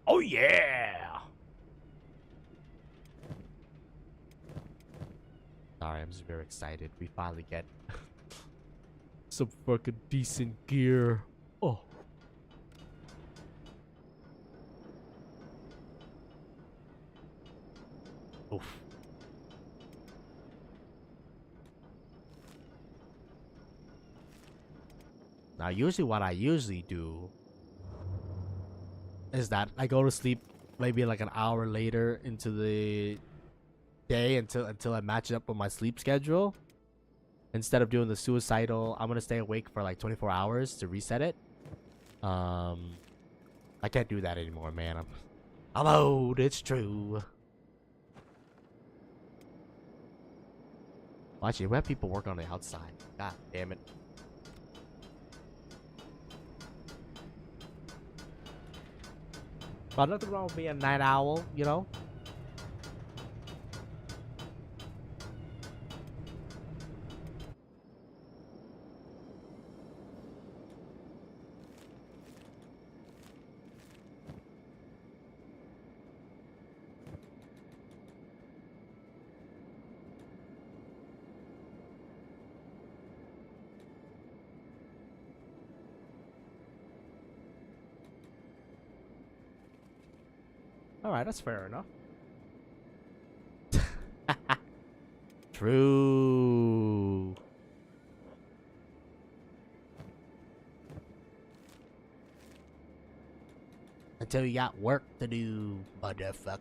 Speaker 1: Oh yeah! Sorry, I'm just very excited. We finally get some fucking decent gear. Oh. Oof. Now, usually what I usually do is that I go to sleep maybe like an hour later into the day until I match it up with my sleep schedule. Instead of doing the suicidal, I'm gonna stay awake for like 24 hours to reset it. I can't do that anymore, man. I'm old. It's true. Well, actually, we have people working on the outside. God damn it. But nothing wrong with being a night owl, you know? Alright, that's fair enough. True. Until you got work to do, motherfucker.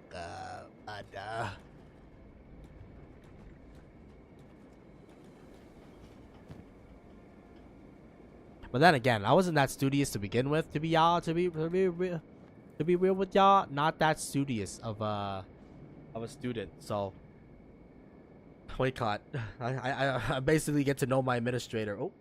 Speaker 1: But then again, I wasn't that studious to begin with. To be real with y'all, not that studious of a student. So, wait, caught. I basically get to know my administrator. Oh.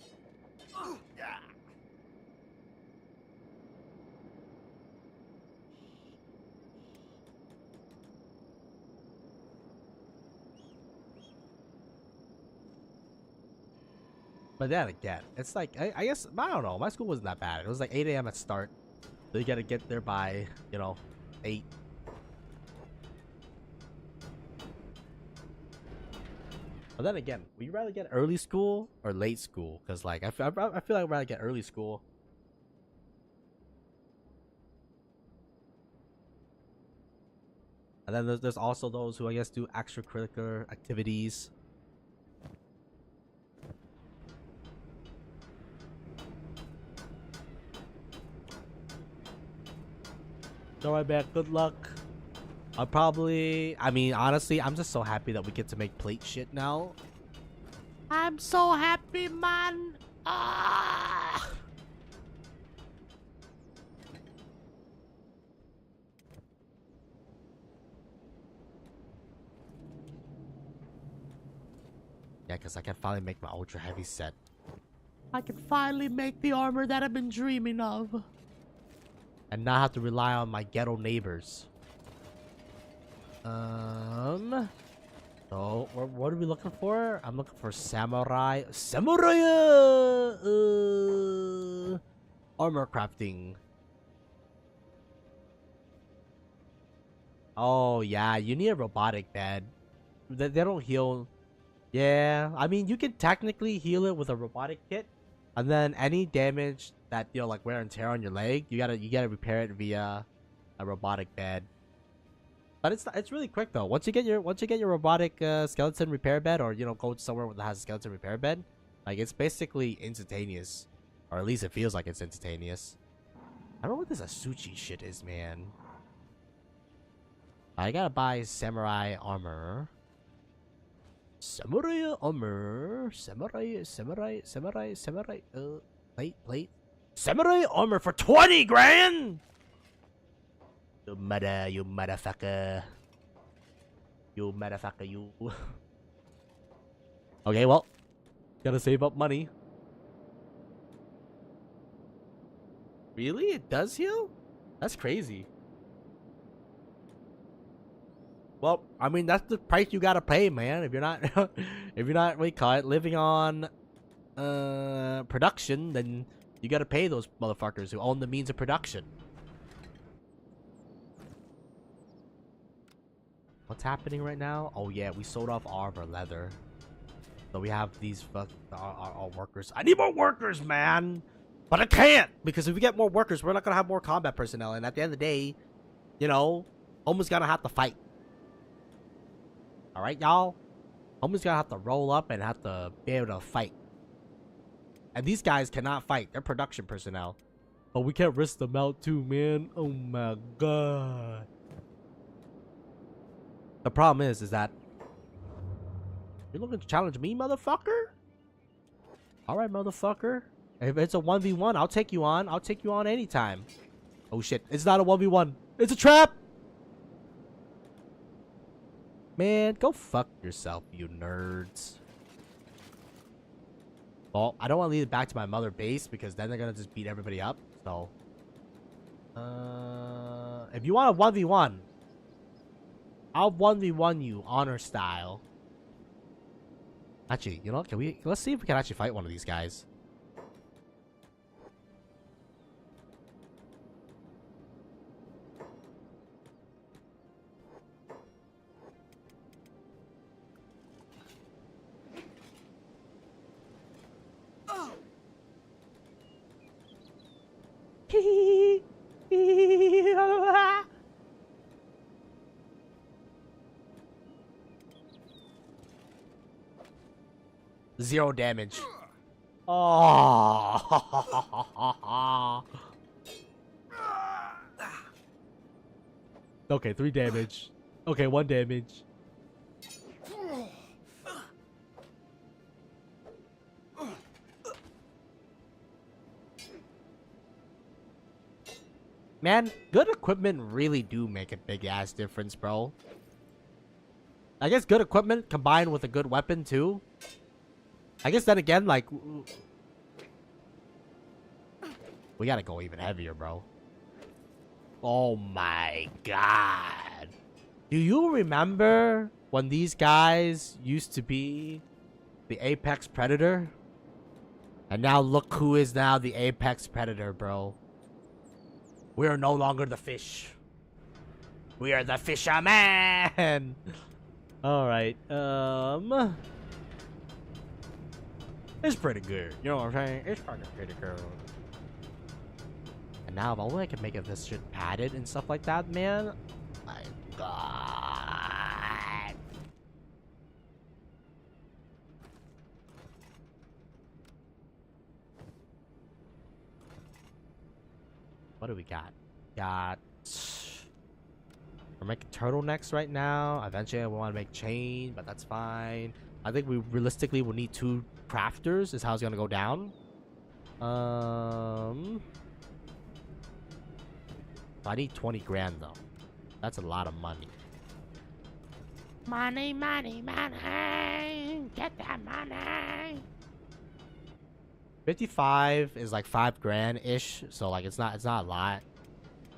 Speaker 1: But then again, it's like, I guess, I don't know. My school wasn't that bad. It was like 8 a.m. at start. So you gotta get there by, 8. But then again, would you rather get early school or late school? Because, like, I feel like I'd rather get early school. And then there's also those who, I guess, do extracurricular activities. Alright, man. Good luck. I mean, honestly, I'm just so happy that we get to make plate shit now. I'm so happy, man. Ah! Yeah, because I can finally make my ultra heavy set. I can finally make the armor that I've been dreaming of. And not have to rely on my ghetto neighbors. So, what are we looking for? I'm looking for samurai. Armor crafting. Oh, yeah. You need a robotic bed. They don't heal. Yeah. I mean, you can technically heal it with a robotic kit. And then any damage that, like wear and tear on your leg, you gotta repair it via a robotic bed. But it's really quick though. Once you get your robotic skeleton repair bed, or go somewhere that has a skeleton repair bed, like it's basically instantaneous, or at least it feels like it's instantaneous. I don't know what this Asuchi shit is, man. I gotta buy samurai armor. Samurai armor. Samurai. Plate. Samurai armor for 20 grand. You motherfucker. You. Okay, well, gotta save up money. Really? It does heal? That's crazy. Well, I mean, that's the price you gotta pay, man. If you're not, living on, production, then you gotta pay those motherfuckers who own the means of production. What's happening right now? Oh yeah, we sold off all of our leather. So we have these our workers. I need more workers, man! But I can't! Because if we get more workers, we're not gonna have more combat personnel. And at the end of the day, Homer's gonna have to fight. Alright, y'all? Homer's gonna have to roll up and have to be able to fight. And these guys cannot fight. They're production personnel. But we can't risk them out too, man. Oh my god. The problem is that you're looking to challenge me, motherfucker? Alright, motherfucker. If it's a 1v1, I'll take you on. I'll take you on anytime. Oh shit, it's not a 1v1. It's a trap! Man, go fuck yourself, you nerds. Well, I don't want to lead it back to my mother base because then they're gonna just beat everybody up. So, if you want a 1v1, I'll 1v1 you honor style. Actually, let's see if we can actually fight one of these guys. 0 damage. Oh. Okay, 3 damage. Okay, 1 damage. Man, good equipment really do make a big ass difference, bro. I guess good equipment combined with a good weapon too. I guess then again, like, we gotta go even heavier, bro. Oh my god. Do you remember when these guys used to be the apex predator? And now look who is now the apex predator, bro. We are no longer the fish. We are the fisherman. Alright, it's pretty good. You know what I'm saying? It's fucking pretty good. And now if only I can make it this shit padded and stuff like that, man. My god. What do we got? We're making turtlenecks right now. Eventually I want to make chain, but that's fine. I think we realistically will need 2 crafters is how it's gonna go down. I need 20 grand though. That's a lot of money. Money, money, money. Get that money. 55 is like 5 grand ish, so like it's not a lot.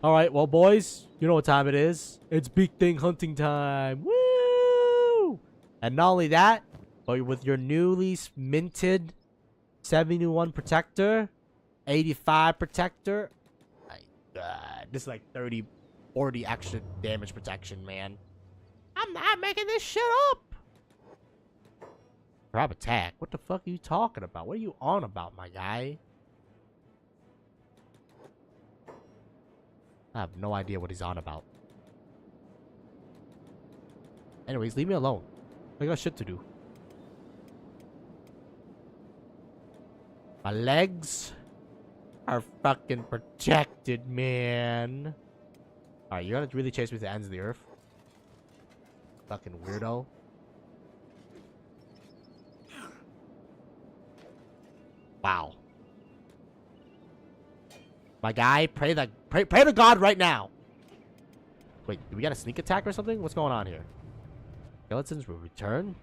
Speaker 1: All right, well boys, you know what time it is. It's big thing hunting time. Woo! And not only that, but with your newly minted 71 protector, 85 protector. My god, this is like 30, 40 extra damage protection, man. I'm not making this shit up. Grab attack. What the fuck are you talking about? What are you on about, my guy? I have no idea what he's on about. Anyways, leave me alone. I got shit to do. My legs are fucking protected, man. Alright, you're gonna really chase me to the ends of the earth? Fucking weirdo. Wow. My guy, pray to God right now. Wait, do we got a sneak attack or something? What's going on here? Skeletons will return?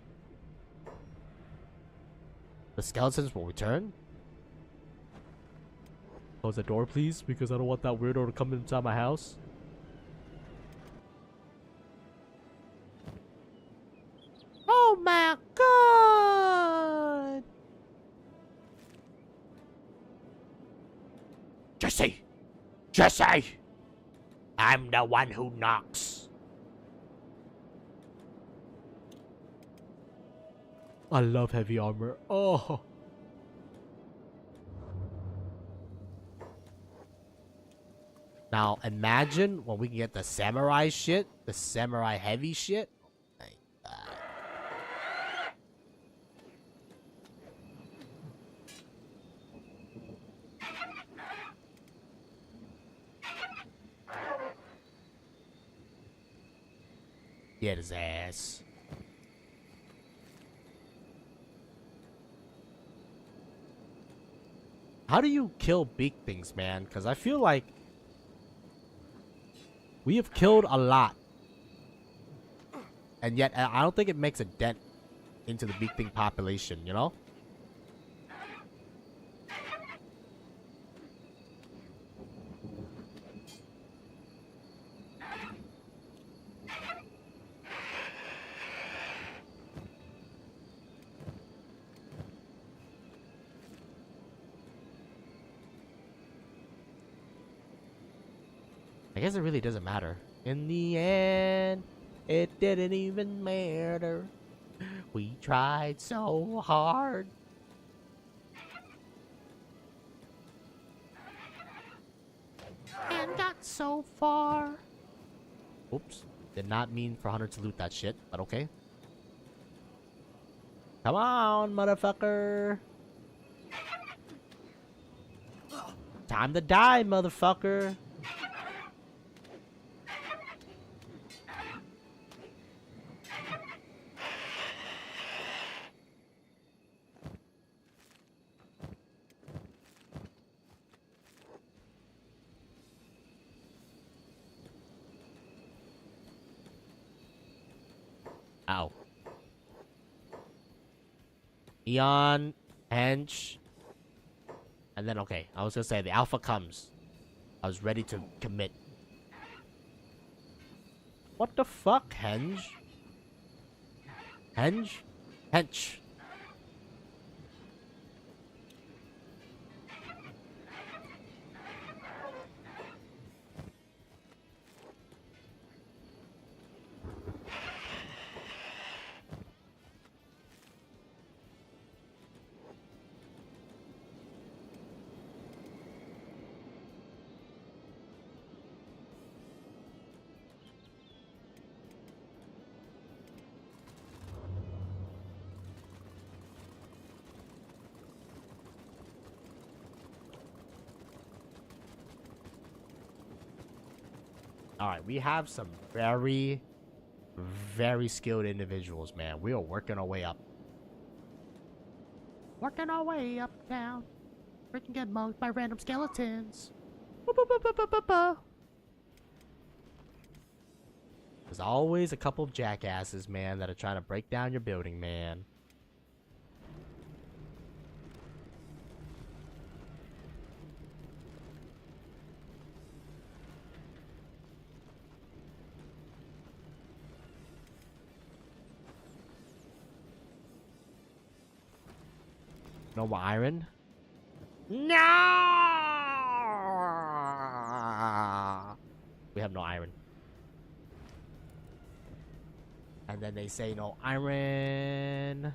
Speaker 1: The skeletons will return? Close the door, please, because I don't want that weirdo to come inside my house. Oh my god! Jesse! Jesse! I'm the one who knocks. I love heavy armor. Oh. Now imagine when we can get the samurai shit, the samurai heavy shit. My God. Get his ass. How do you kill big things, man? Because I feel like we have killed a lot. And yet, I don't think it makes a dent into the big thing population, you know? I guess it really doesn't matter. In the end, it didn't even matter. We tried so hard. And got so far. Oops. Did not mean for Hunter to loot that shit, but okay. Come on, motherfucker. Time to die, motherfucker. Ow. Eon, Hench. And then, okay, I was gonna say the alpha comes. I was ready to commit. What the fuck, Henge? Henge? Hench. Alright, we have some very, very skilled individuals, man. We are working our way up. Working our way up, down. We can get mugged by random skeletons. There's always a couple of jackasses, man, that are trying to break down your building, man. No more iron? No! We have no iron. And then they say no iron.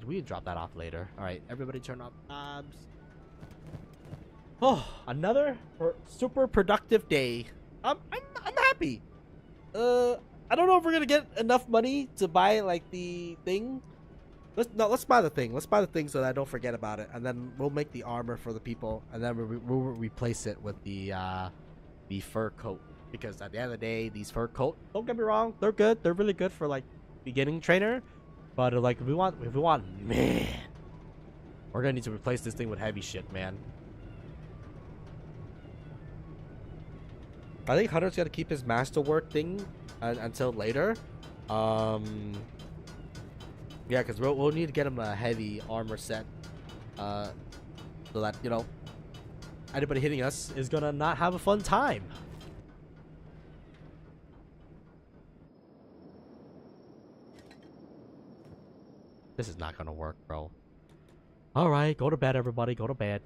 Speaker 1: We could drop that off later. All right, everybody, turn off tabs. Oh, another super productive day. I'm happy. I don't know if we're gonna get enough money to buy like the thing. Let's buy the thing. Let's buy the thing so that I don't forget about it, and then we'll make the armor for the people, and then we'll replace it with the fur coat. Because at the end of the day, these fur coat, don't get me wrong, they're good. They're really good for like beginning trainer. But like if we want, man, we're gonna need to replace this thing with heavy shit, man. I think Hunter's gonna keep his masterwork thing until later. Yeah, because we'll need to get him a heavy armor set, so that, you know, anybody hitting us is gonna not have a fun time. This is not gonna work, bro. Alright, go to bed, everybody. Go to bed.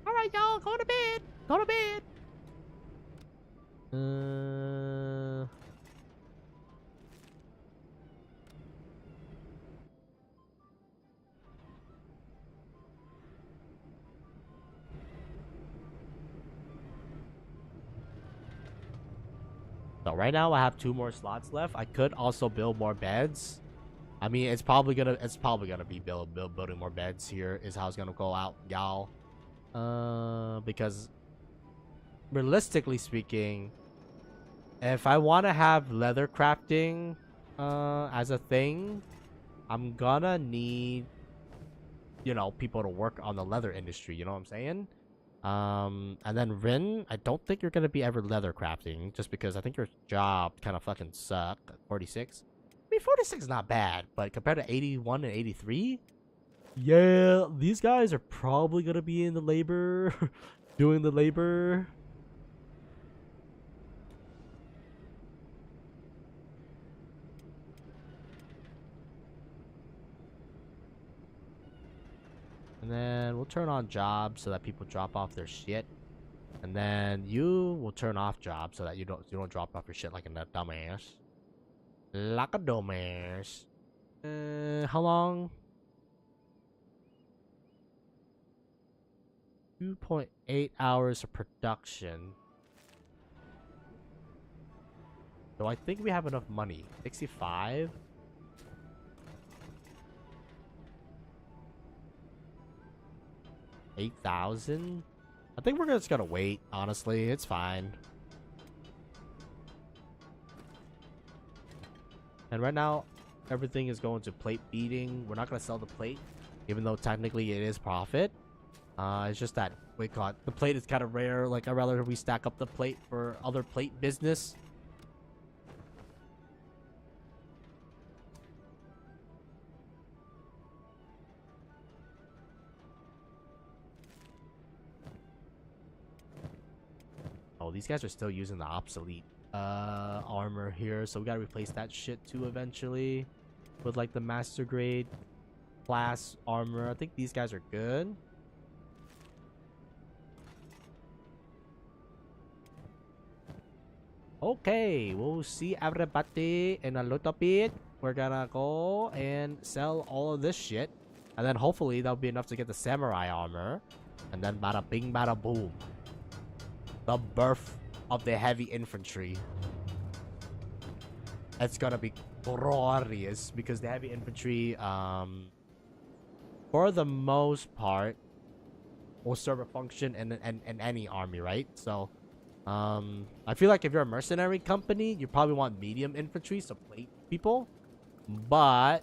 Speaker 1: Alright, y'all. Go to bed. Go to bed. So right now I have 2 more slots left. I could also build more beds. I mean, it's probably gonna be building more beds here is how it's gonna go out, y'all. Because realistically speaking, if I want to have leather crafting as a thing, I'm gonna need, you know, people to work on the leather industry, you know what I'm saying? And then Rin, I don't think you're gonna be ever leather crafting, just because I think your job kind of fucking suck. 46. I mean, 46 is not bad, but compared to 81 and 83, yeah, these guys are probably gonna be in the labor, doing the labor. And then we'll turn on jobs so that people drop off their shit. And then you will turn off jobs so that you don't drop off your shit like a dumbass. Like a dumbass. How long? 2.8 hours of production. So I think we have enough money. 65? $8,000? I think we're just gonna wait, honestly. It's fine. And right now, everything is going to plate beating. We're not gonna sell the plate, even though technically it is profit. It's just that, wait, God, the plate is kind of rare. Like, I'd rather we stack up the plate for other plate business. Oh, these guys are still using the obsolete armor here, so we gotta replace that shit too eventually with like the master grade class armor. I think these guys are good. Okay, we'll see everybody in a little bit. We're gonna go and sell all of this shit, and then hopefully that'll be enough to get the samurai armor, and then bada bing bada boom, the birth of the heavy infantry. It's gonna be glorious because the heavy infantry, for the most part, will serve a function in any army, right? So, I feel like if you're a mercenary company, you probably want medium infantry, so plate people. But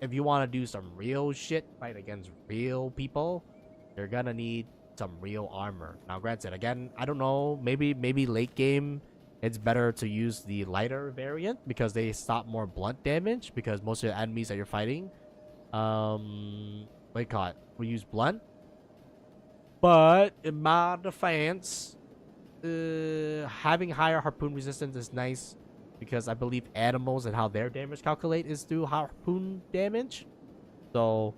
Speaker 1: if you want to do some real shit, fight against real people, you're gonna need some real armor. Now, granted, again, I don't know. Maybe late game, it's better to use the lighter variant because they stop more blunt damage. Because most of the enemies that you're fighting, wait, caught. We use blunt. But in my defense, having higher harpoon resistance is nice because I believe animals and how their damage calculate is through harpoon damage. So,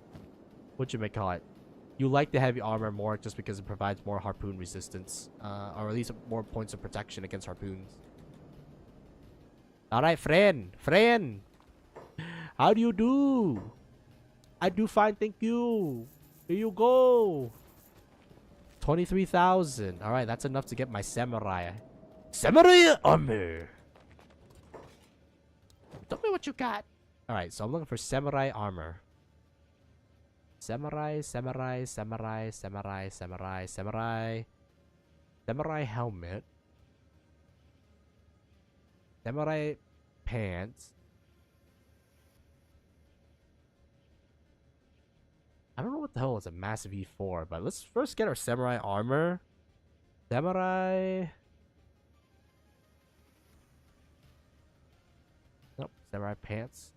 Speaker 1: what you may call it? You like the heavy armor more just because it provides more harpoon resistance, or at least more points of protection against harpoons. All right, friend, how do you do? I do fine, thank you. Here you go. 23,000. All right, that's enough to get my samurai armor. Tell me what you got. All right, so I'm looking for samurai armor. Samurai helmet. Samurai pants. I don't know what the hell is a massive E4, but let's first get our samurai armor. Samurai. Nope, samurai pants.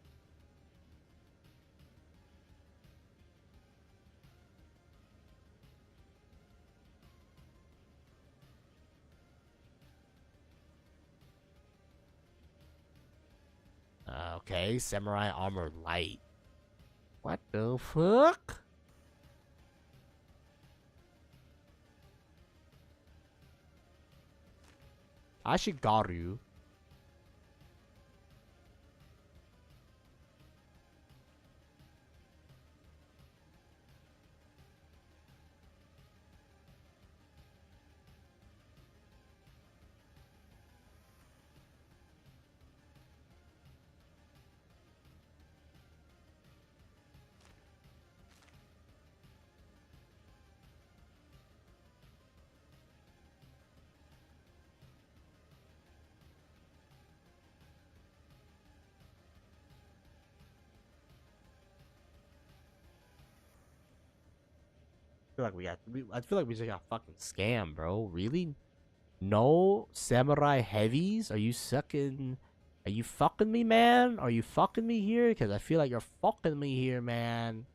Speaker 1: Okay, samurai armor light. What the fuck? Ashigaru. I feel like we just got fucking scammed, bro. Really? No samurai heavies? Are you fucking me, man? Are you fucking me here? Because I feel like you're fucking me here, man.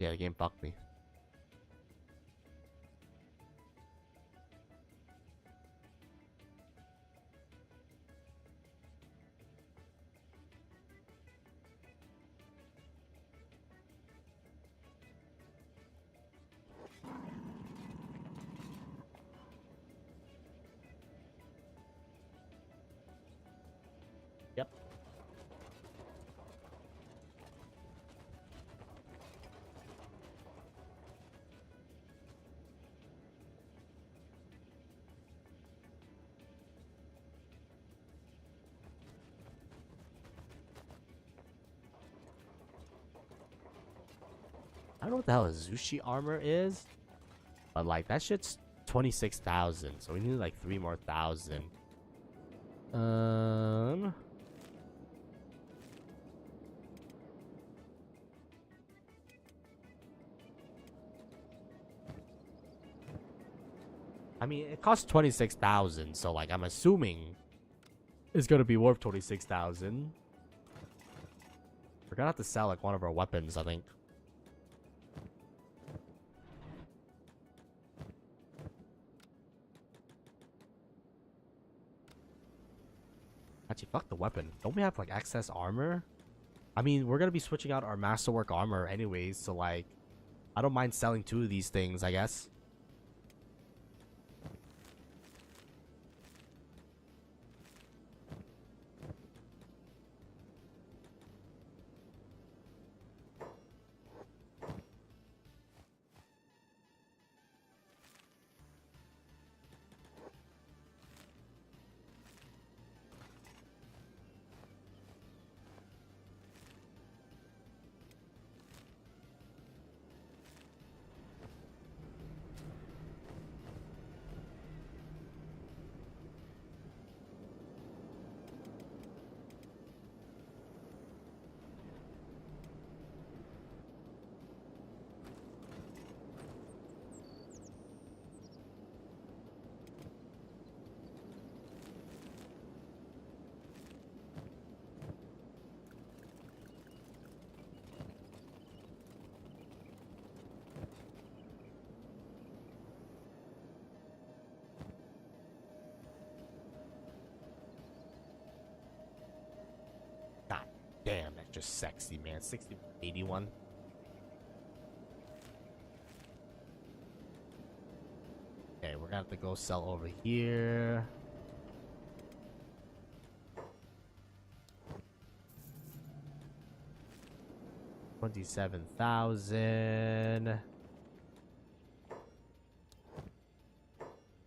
Speaker 1: Yeah, the game fucked me. Yep. I don't know what the hell a Zushi armor is, but like that shit's 26,000, so we need like 3 more thousand. I mean, it costs 26,000, so like I'm assuming it's gonna be worth 26,000. We're gonna have to sell like one of our weapons, I think. Actually, fuck the weapon. Don't we have like excess armor? I mean, we're gonna be switching out our masterwork armor anyways, so like, I don't mind selling 2 of these things, I guess. God damn, that's just sexy, man. 6081. Okay, we're gonna have to go sell over here. $27,000.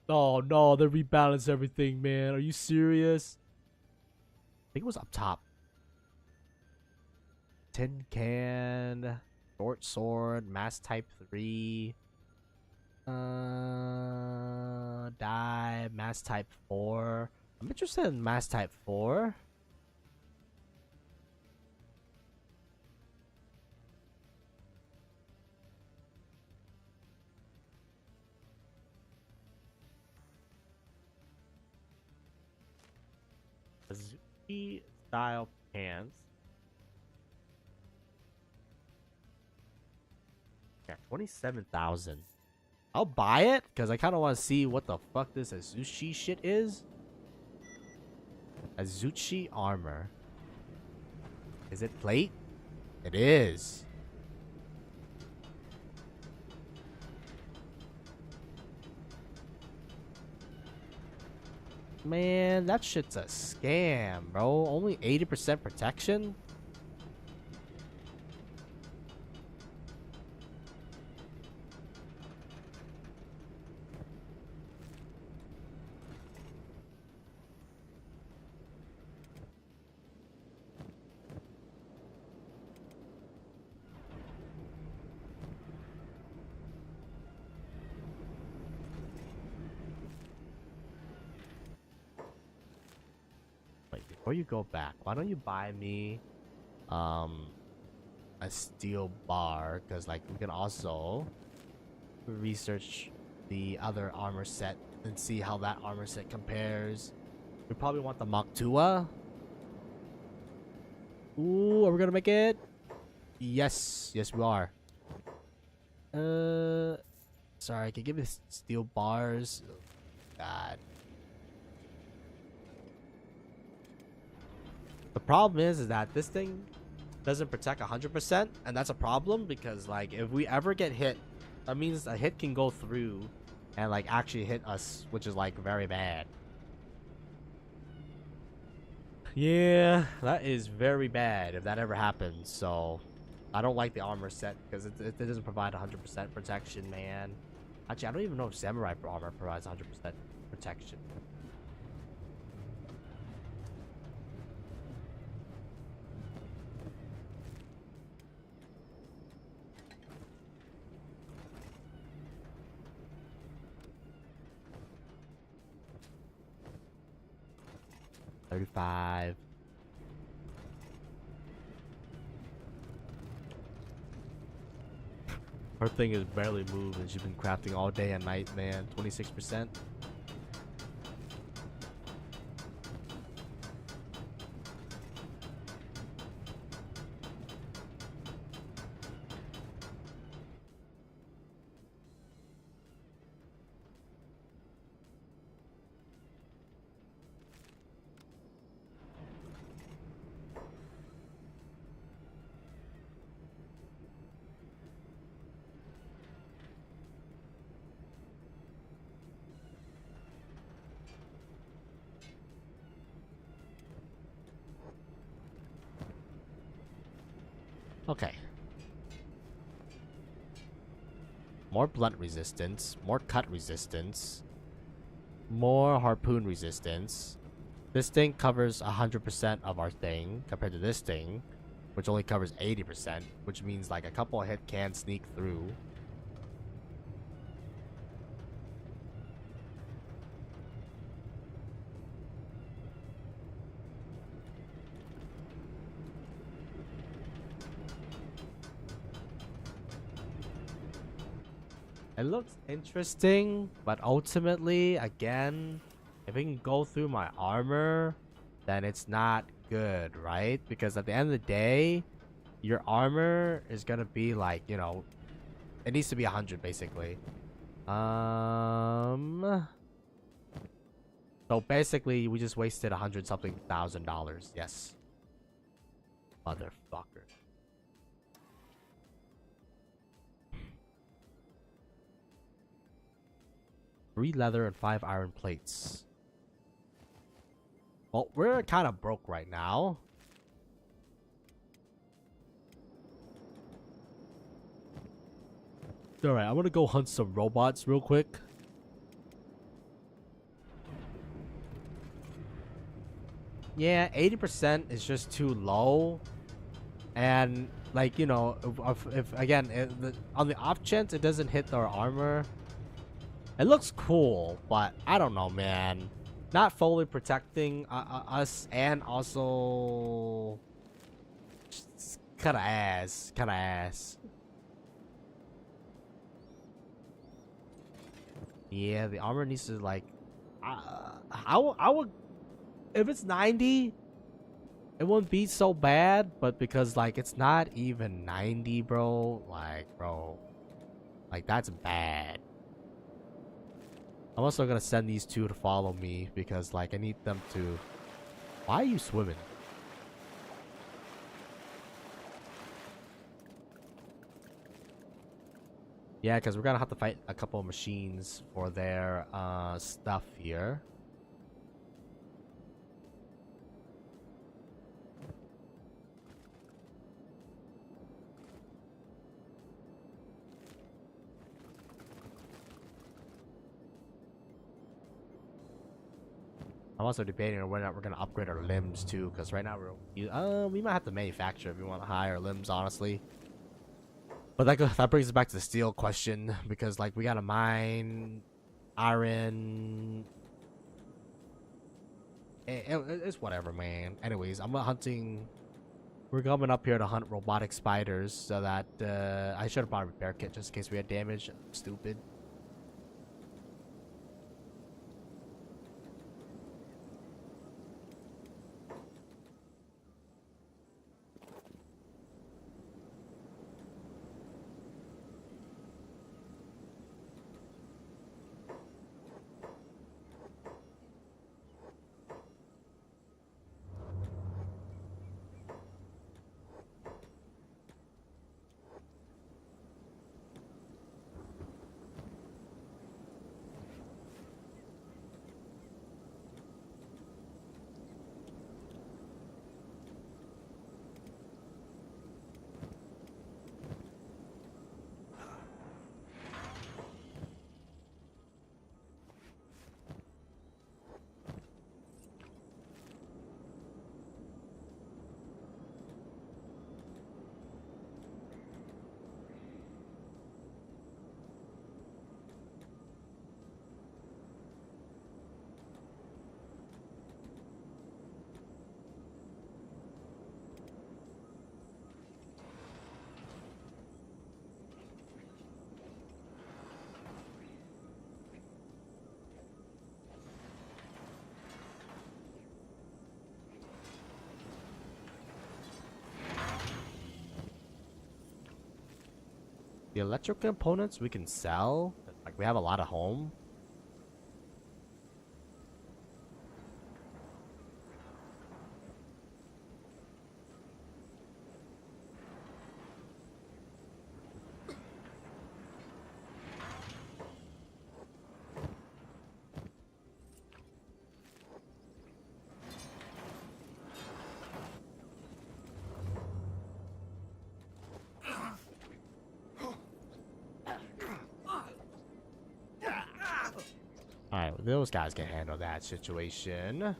Speaker 1: Oh no, they rebalanced everything, man. Are you serious? I think it was up top. Tin can, short sword, mass type 3. Die, mass type 4. I'm interested in mass type 4. Azuki style pants. Yeah, 27,000. I'll buy it because I kind of want to see what the fuck this Azuchi shit is. Azuchi armor. Is it plate? It is. Man, that shit's a scam, bro. Only 80% protection? Wait, before you go back, why don't you buy me a steel bar? Because like we can also research the other armor set and see how that armor set compares. We probably want the Moktua. Ooh, are we gonna make it? Yes, yes we are. Sorry, can you give me steel bars? Oh, God. The problem is that this thing doesn't protect 100%, and that's a problem because like if we ever get hit, that means a hit can go through and like actually hit us, which is like very bad. Yeah, that is very bad if that ever happens. So I don't like the armor set because it doesn't provide 100% protection, man. Actually, I don't even know if samurai armor provides 100% protection. $35. Her thing is barely moved and she's been crafting all day and night, man. 26%. Okay. More blunt resistance, more cut resistance, more harpoon resistance. This thing covers 100% of our thing compared to this thing, which only covers 80%, which means like a couple of hit can sneak through. It looks interesting, but ultimately, again, if it can go through my armor, then it's not good, right? Because at the end of the day, your armor is gonna be like, you know, it needs to be 100 basically. So basically, we just wasted 100 something $1,000. Yes. Motherfucker. 3 leather and 5 iron plates. Well, we're kind of broke right now. Alright, I'm gonna go hunt some robots real quick. Yeah, 80% is just too low. And, like, you know, if again, on the off chance it doesn't hit our armor, it looks cool, but I don't know, man. Not fully protecting us, and also kind of ass, kind of ass. Yeah, the armor needs to like. I would if it's 90, it wouldn't be so bad, but because like it's not even 90, bro. Like, bro, like that's bad. I'm also gonna send these two to follow me because like I need them to. Why are you swimming? Yeah, because we're gonna have to fight a couple of machines for their stuff here. I'm also debating on whether or not we're gonna upgrade our limbs too, because right now we might have to manufacture if we want higher limbs, honestly. But that brings us back to the steel question, because like we gotta mine iron. It's whatever, man. Anyways, I'm hunting. We're coming up here to hunt robotic spiders, so that I should have bought a repair kit just in case we had damage. Stupid. The electrical components we can sell. Like, we have a lot of home. Alright, well, those guys can handle that situation.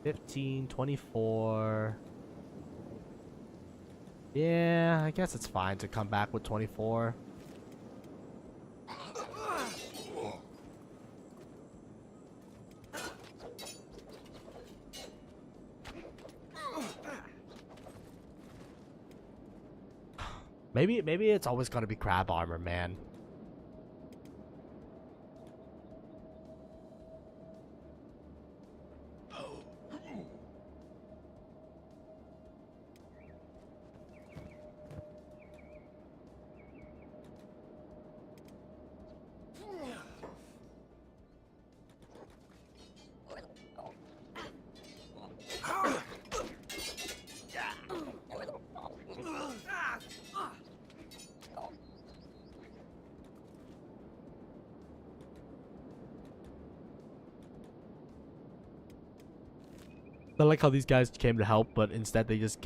Speaker 1: 15, 24. Yeah, I guess it's fine to come back with 24. Maybe it's always gonna be crab armor, man. I like how these guys came to help, but instead they just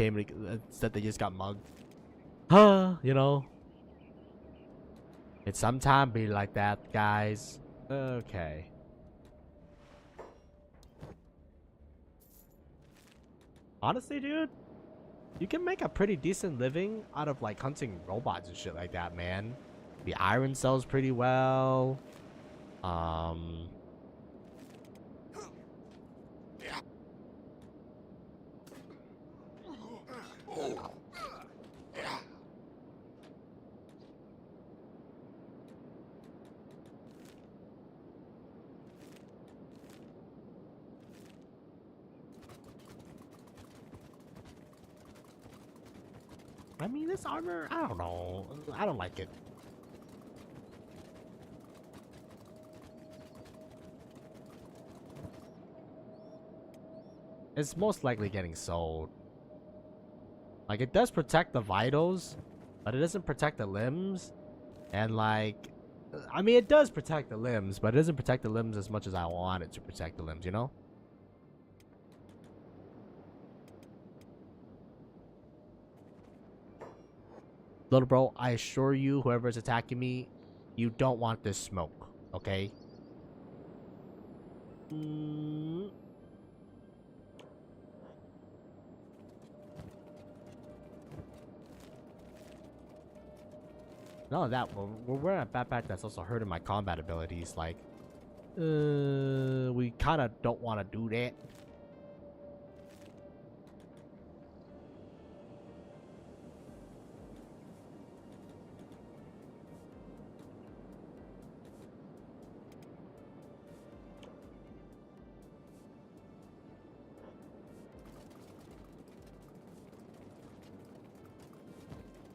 Speaker 1: got mugged. Huh, you know. It sometimes be like that, guys. Okay. Honestly, dude, you can make a pretty decent living out of like hunting robots and shit like that, man. The iron sells pretty well. I mean, this armor, I don't know. I don't like it. It's most likely getting sold. Like, it does protect the vitals, but it doesn't protect the limbs. And, like, I mean, it does protect the limbs, but it doesn't protect the limbs as much as I want it to protect the limbs, you know? Little bro, I assure you, whoever's attacking me, you don't want this smoke, okay? None of that. We're wearing a backpack that's also hurting my combat abilities. Like, we kind of don't want to do that.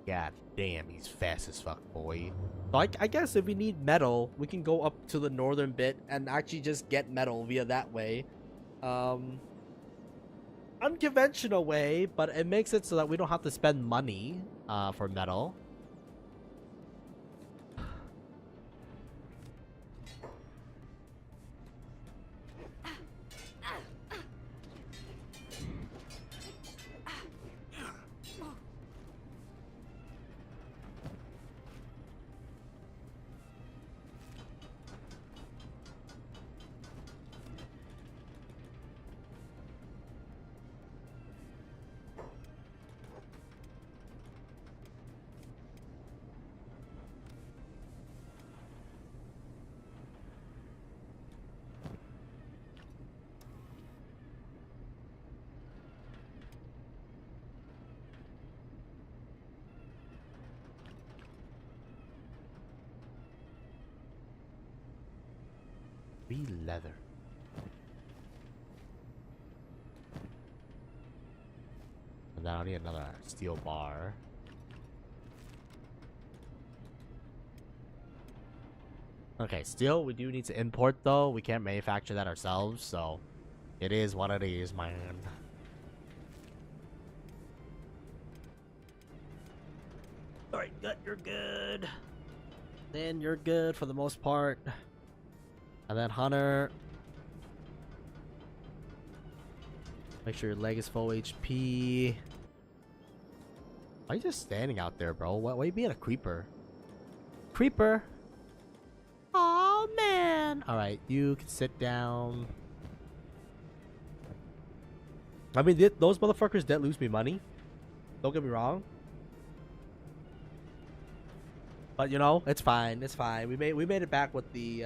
Speaker 1: God damn, he's fast as fuck, boy. So I guess if we need metal, we can go up to the northern bit and actually just get metal via that way. Unconventional way, but it makes it so that we don't have to spend money for metal. Leather. then I'll need another steel bar. Okay, steel we do need to import though. We can't manufacture that ourselves, so it is what it is, man. Alright, good, you're good. Then you're good for the most part. And then Hunter. Make sure your leg is full HP. Why are you just standing out there, bro? Why are you being a creeper? Creeper! Oh man! Alright, you can sit down. I mean, those motherfuckers did lose me money. Don't get me wrong. But you know, it's fine. It's fine. We made it back with the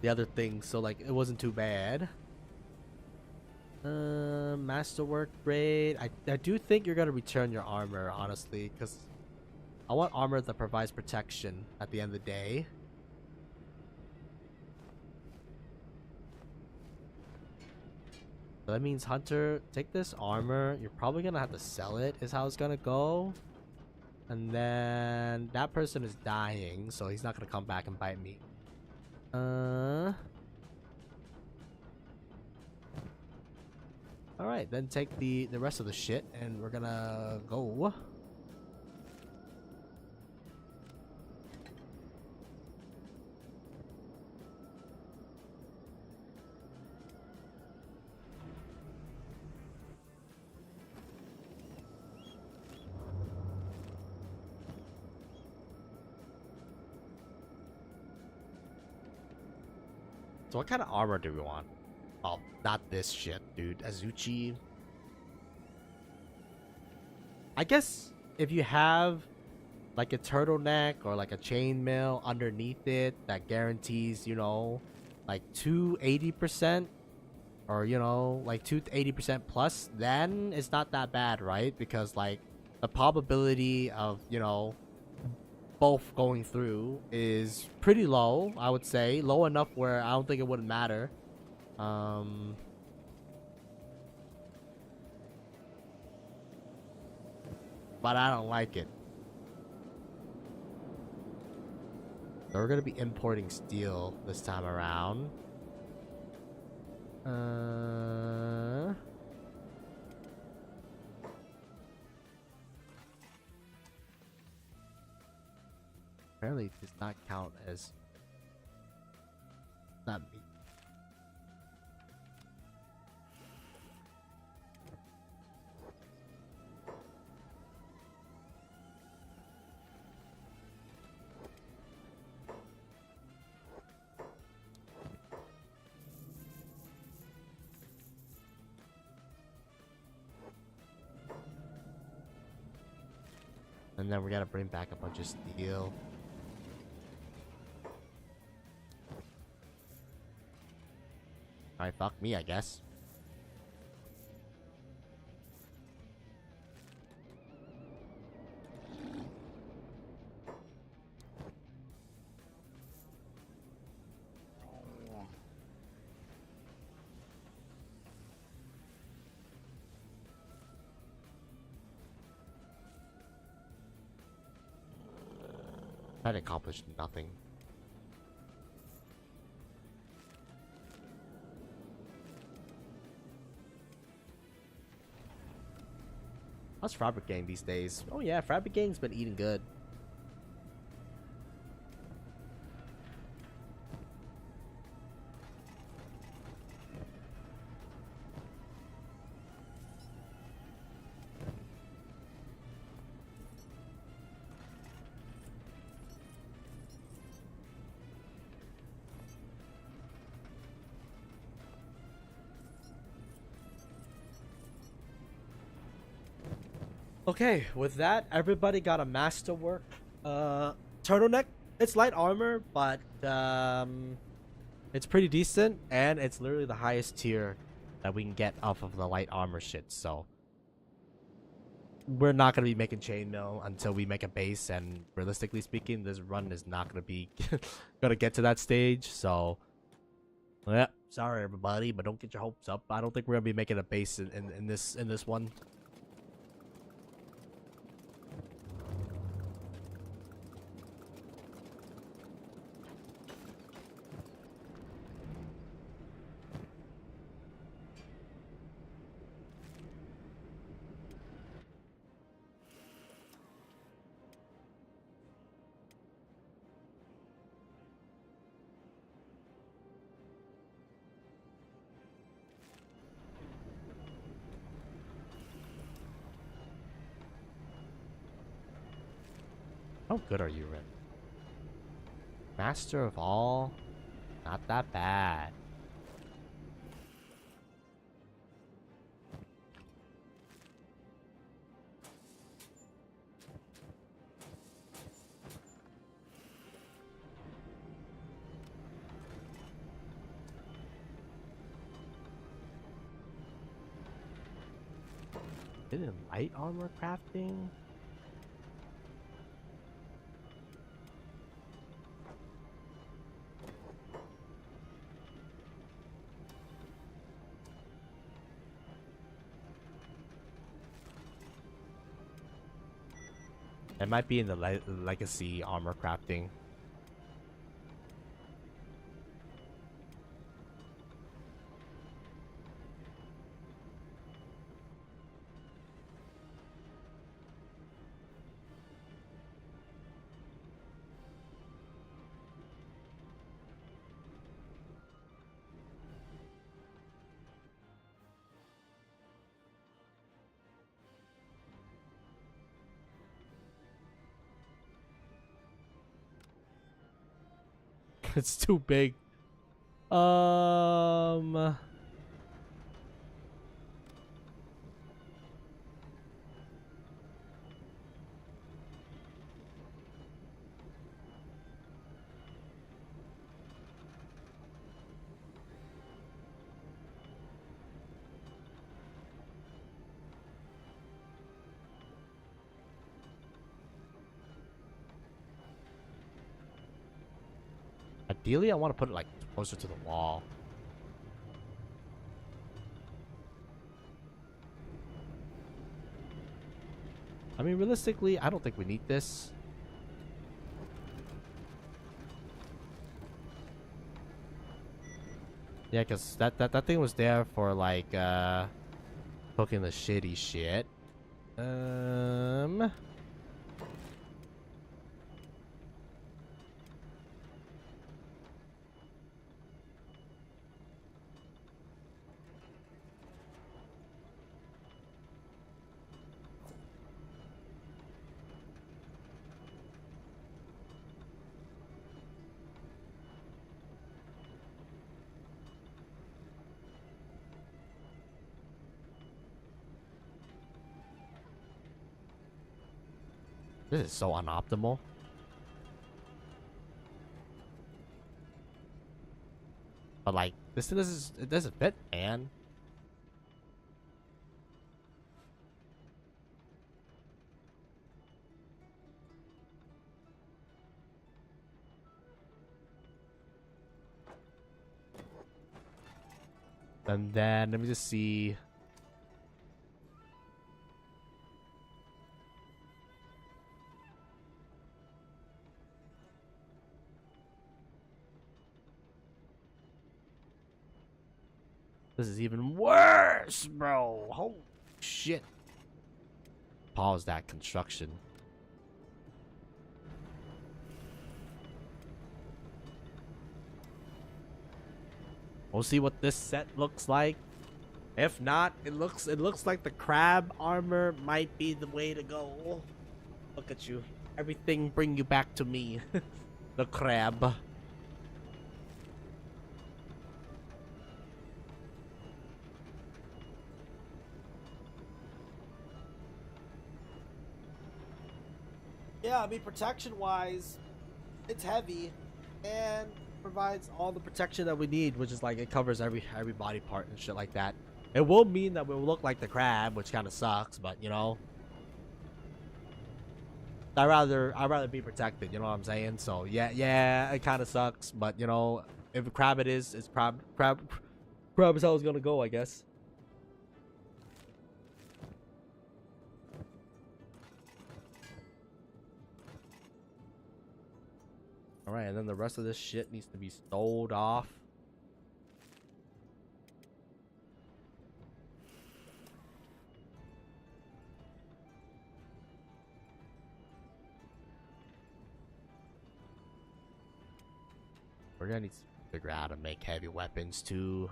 Speaker 1: the other things, so like it wasn't too bad. Masterwork grade. I do think you're gonna return your armor, honestly, because I want armor that provides protection at the end of the day. So that means Hunter, take this armor. You're probably gonna have to sell it, is how it's gonna go. And then that person is dying, so he's not gonna come back and bite me. Alright, then take the rest of the shit and we're gonna go. So what kind of armor do we want? Oh, not this shit, dude. Azuchi. I guess if you have like a turtleneck or like a chainmail underneath it that guarantees, you know, like 280% or, you know, like 280% plus, then it's not that bad, right? Because like the probability of, you know, both going through is pretty low, I would say. Low enough where I don't think it wouldn't matter. But I don't like it. So we're gonna be importing steel this time around. Apparently it does not count as not me. And then we gotta bring back a bunch of steel. Alright, fuck me, I guess. That accomplished nothing. How's Fabric Gang these days? Oh yeah, Fabric Gang's been eating good. Okay, with that, everybody got a masterwork turtleneck. It's light armor, but it's pretty decent, and it's literally the highest tier that we can get off of the light armor shit. So we're not gonna be making chainmail until we make a base, and realistically speaking, this run is not gonna be gonna get to that stage. So yeah. Sorry, everybody, but don't get your hopes up. I don't think we're gonna be making a base in this one. How good are you, Rin? Master of all? Not that bad. Didn't light armor crafting? It might be in the legacy armor crafting. It's too big. Ideally, I want to put it like closer to the wall. I mean, realistically, I don't think we need this. Yeah, because that thing was there for like cooking the shitty shit. This is so unoptimal. But like, this is it doesn't fit, man. And then let me just see. This is even worse, bro. Holy shit. Pause that construction. We'll see what this set looks like. If not, it looks like the crab armor might be the way to go. Look at you. Everything bring you back to me. The crab. Yeah, I mean, protection-wise, it's heavy and provides all the protection that we need, which is like it covers every body part and shit like that. It will mean that we'll look like the crab, which kind of sucks, but you know, I'd rather be protected. You know what I'm saying? So yeah, it kind of sucks, but you know, if a crab it is, it's crab is how it's gonna go, I guess. All right, and then the rest of this shit needs to be sold off. We're gonna need to figure out how to make heavy weapons too.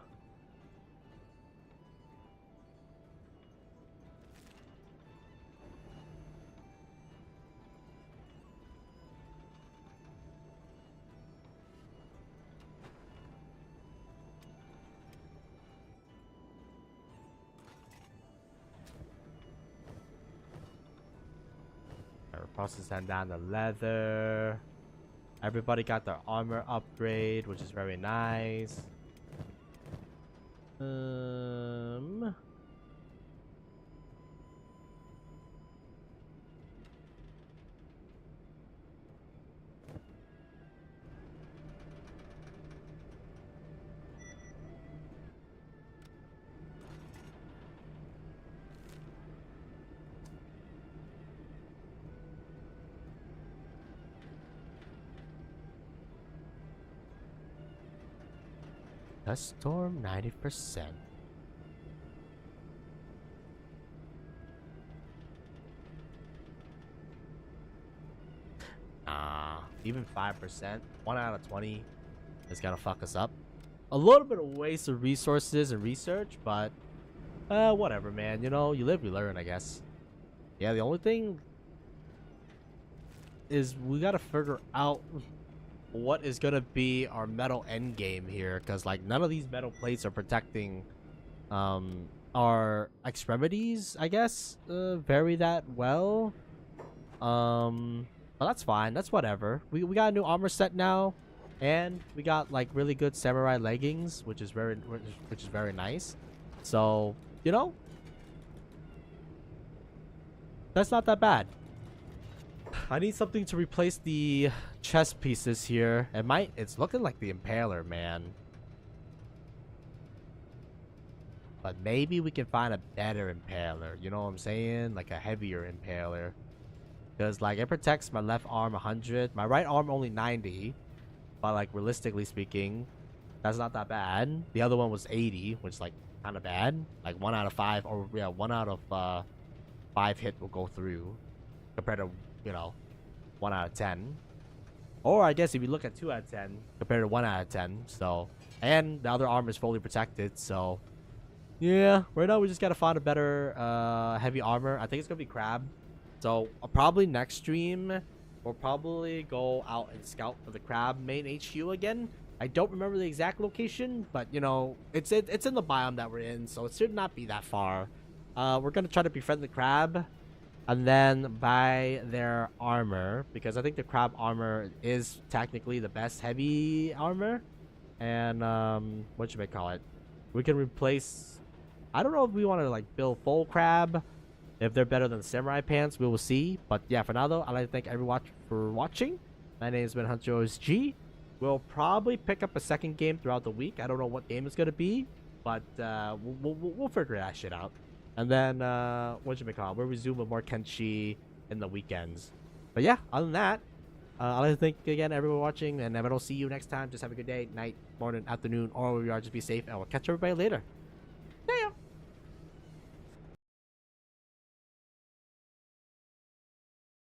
Speaker 1: We're processing down the leather. Everybody got their armor upgrade, which is very nice. Dust storm 90%. Even 5%, 1 out of 20 is gonna fuck us up. A little bit of waste of resources and research, but whatever, man. You know, you live, you learn, I guess. Yeah, the only thing is we gotta figure out what is gonna be our metal end game here, because like none of these metal plates are protecting our extremities, I guess, very that well. But that's fine, that's whatever. We got a new armor set now, and we got like really good samurai leggings, which is very nice. So, you know, that's not that bad. I need something to replace the chest pieces here. It's looking like the Impaler, man. But maybe we can find a better Impaler. You know what I'm saying? Like a heavier Impaler. Because, like, it protects my left arm 100. My right arm only 90. But, like, realistically speaking, that's not that bad. The other one was 80, which is, like, kind of bad. Like, 1 out of 5. Or, yeah, 1 out of 5 hit will go through. Compared to, you know, 1 out of 10. Or I guess if you look at 2 out of 10 compared to 1 out of 10. So, and the other arm is fully protected. So, yeah, right now we just gotta find a better heavy armor. I think it's gonna be crab. So probably next stream we'll probably go out and scout for the crab main HQ again. I don't remember the exact location, but you know, it's in the biome that we're in, so it should not be that far. We're gonna try to befriend the crab and then buy their armor, because I think the crab armor is technically the best heavy armor. And what should I call it? We can replace, I don't know if we want to like build full crab, if they're better than samurai pants, we will see. But yeah, for now though, I'd like to thank everyone for watching. My name has been HunterOSG. We'll probably pick up a second game throughout the week. I don't know what game it's gonna be, but we'll figure that shit out. And then what should we call it? We'll resume with more Kenshi in the weekends. But yeah, other than that, I'd like to thank again everyone watching, and if I don't see you next time, just have a good day, night, morning, afternoon, or wherever you are. Just be safe, and we'll catch everybody later.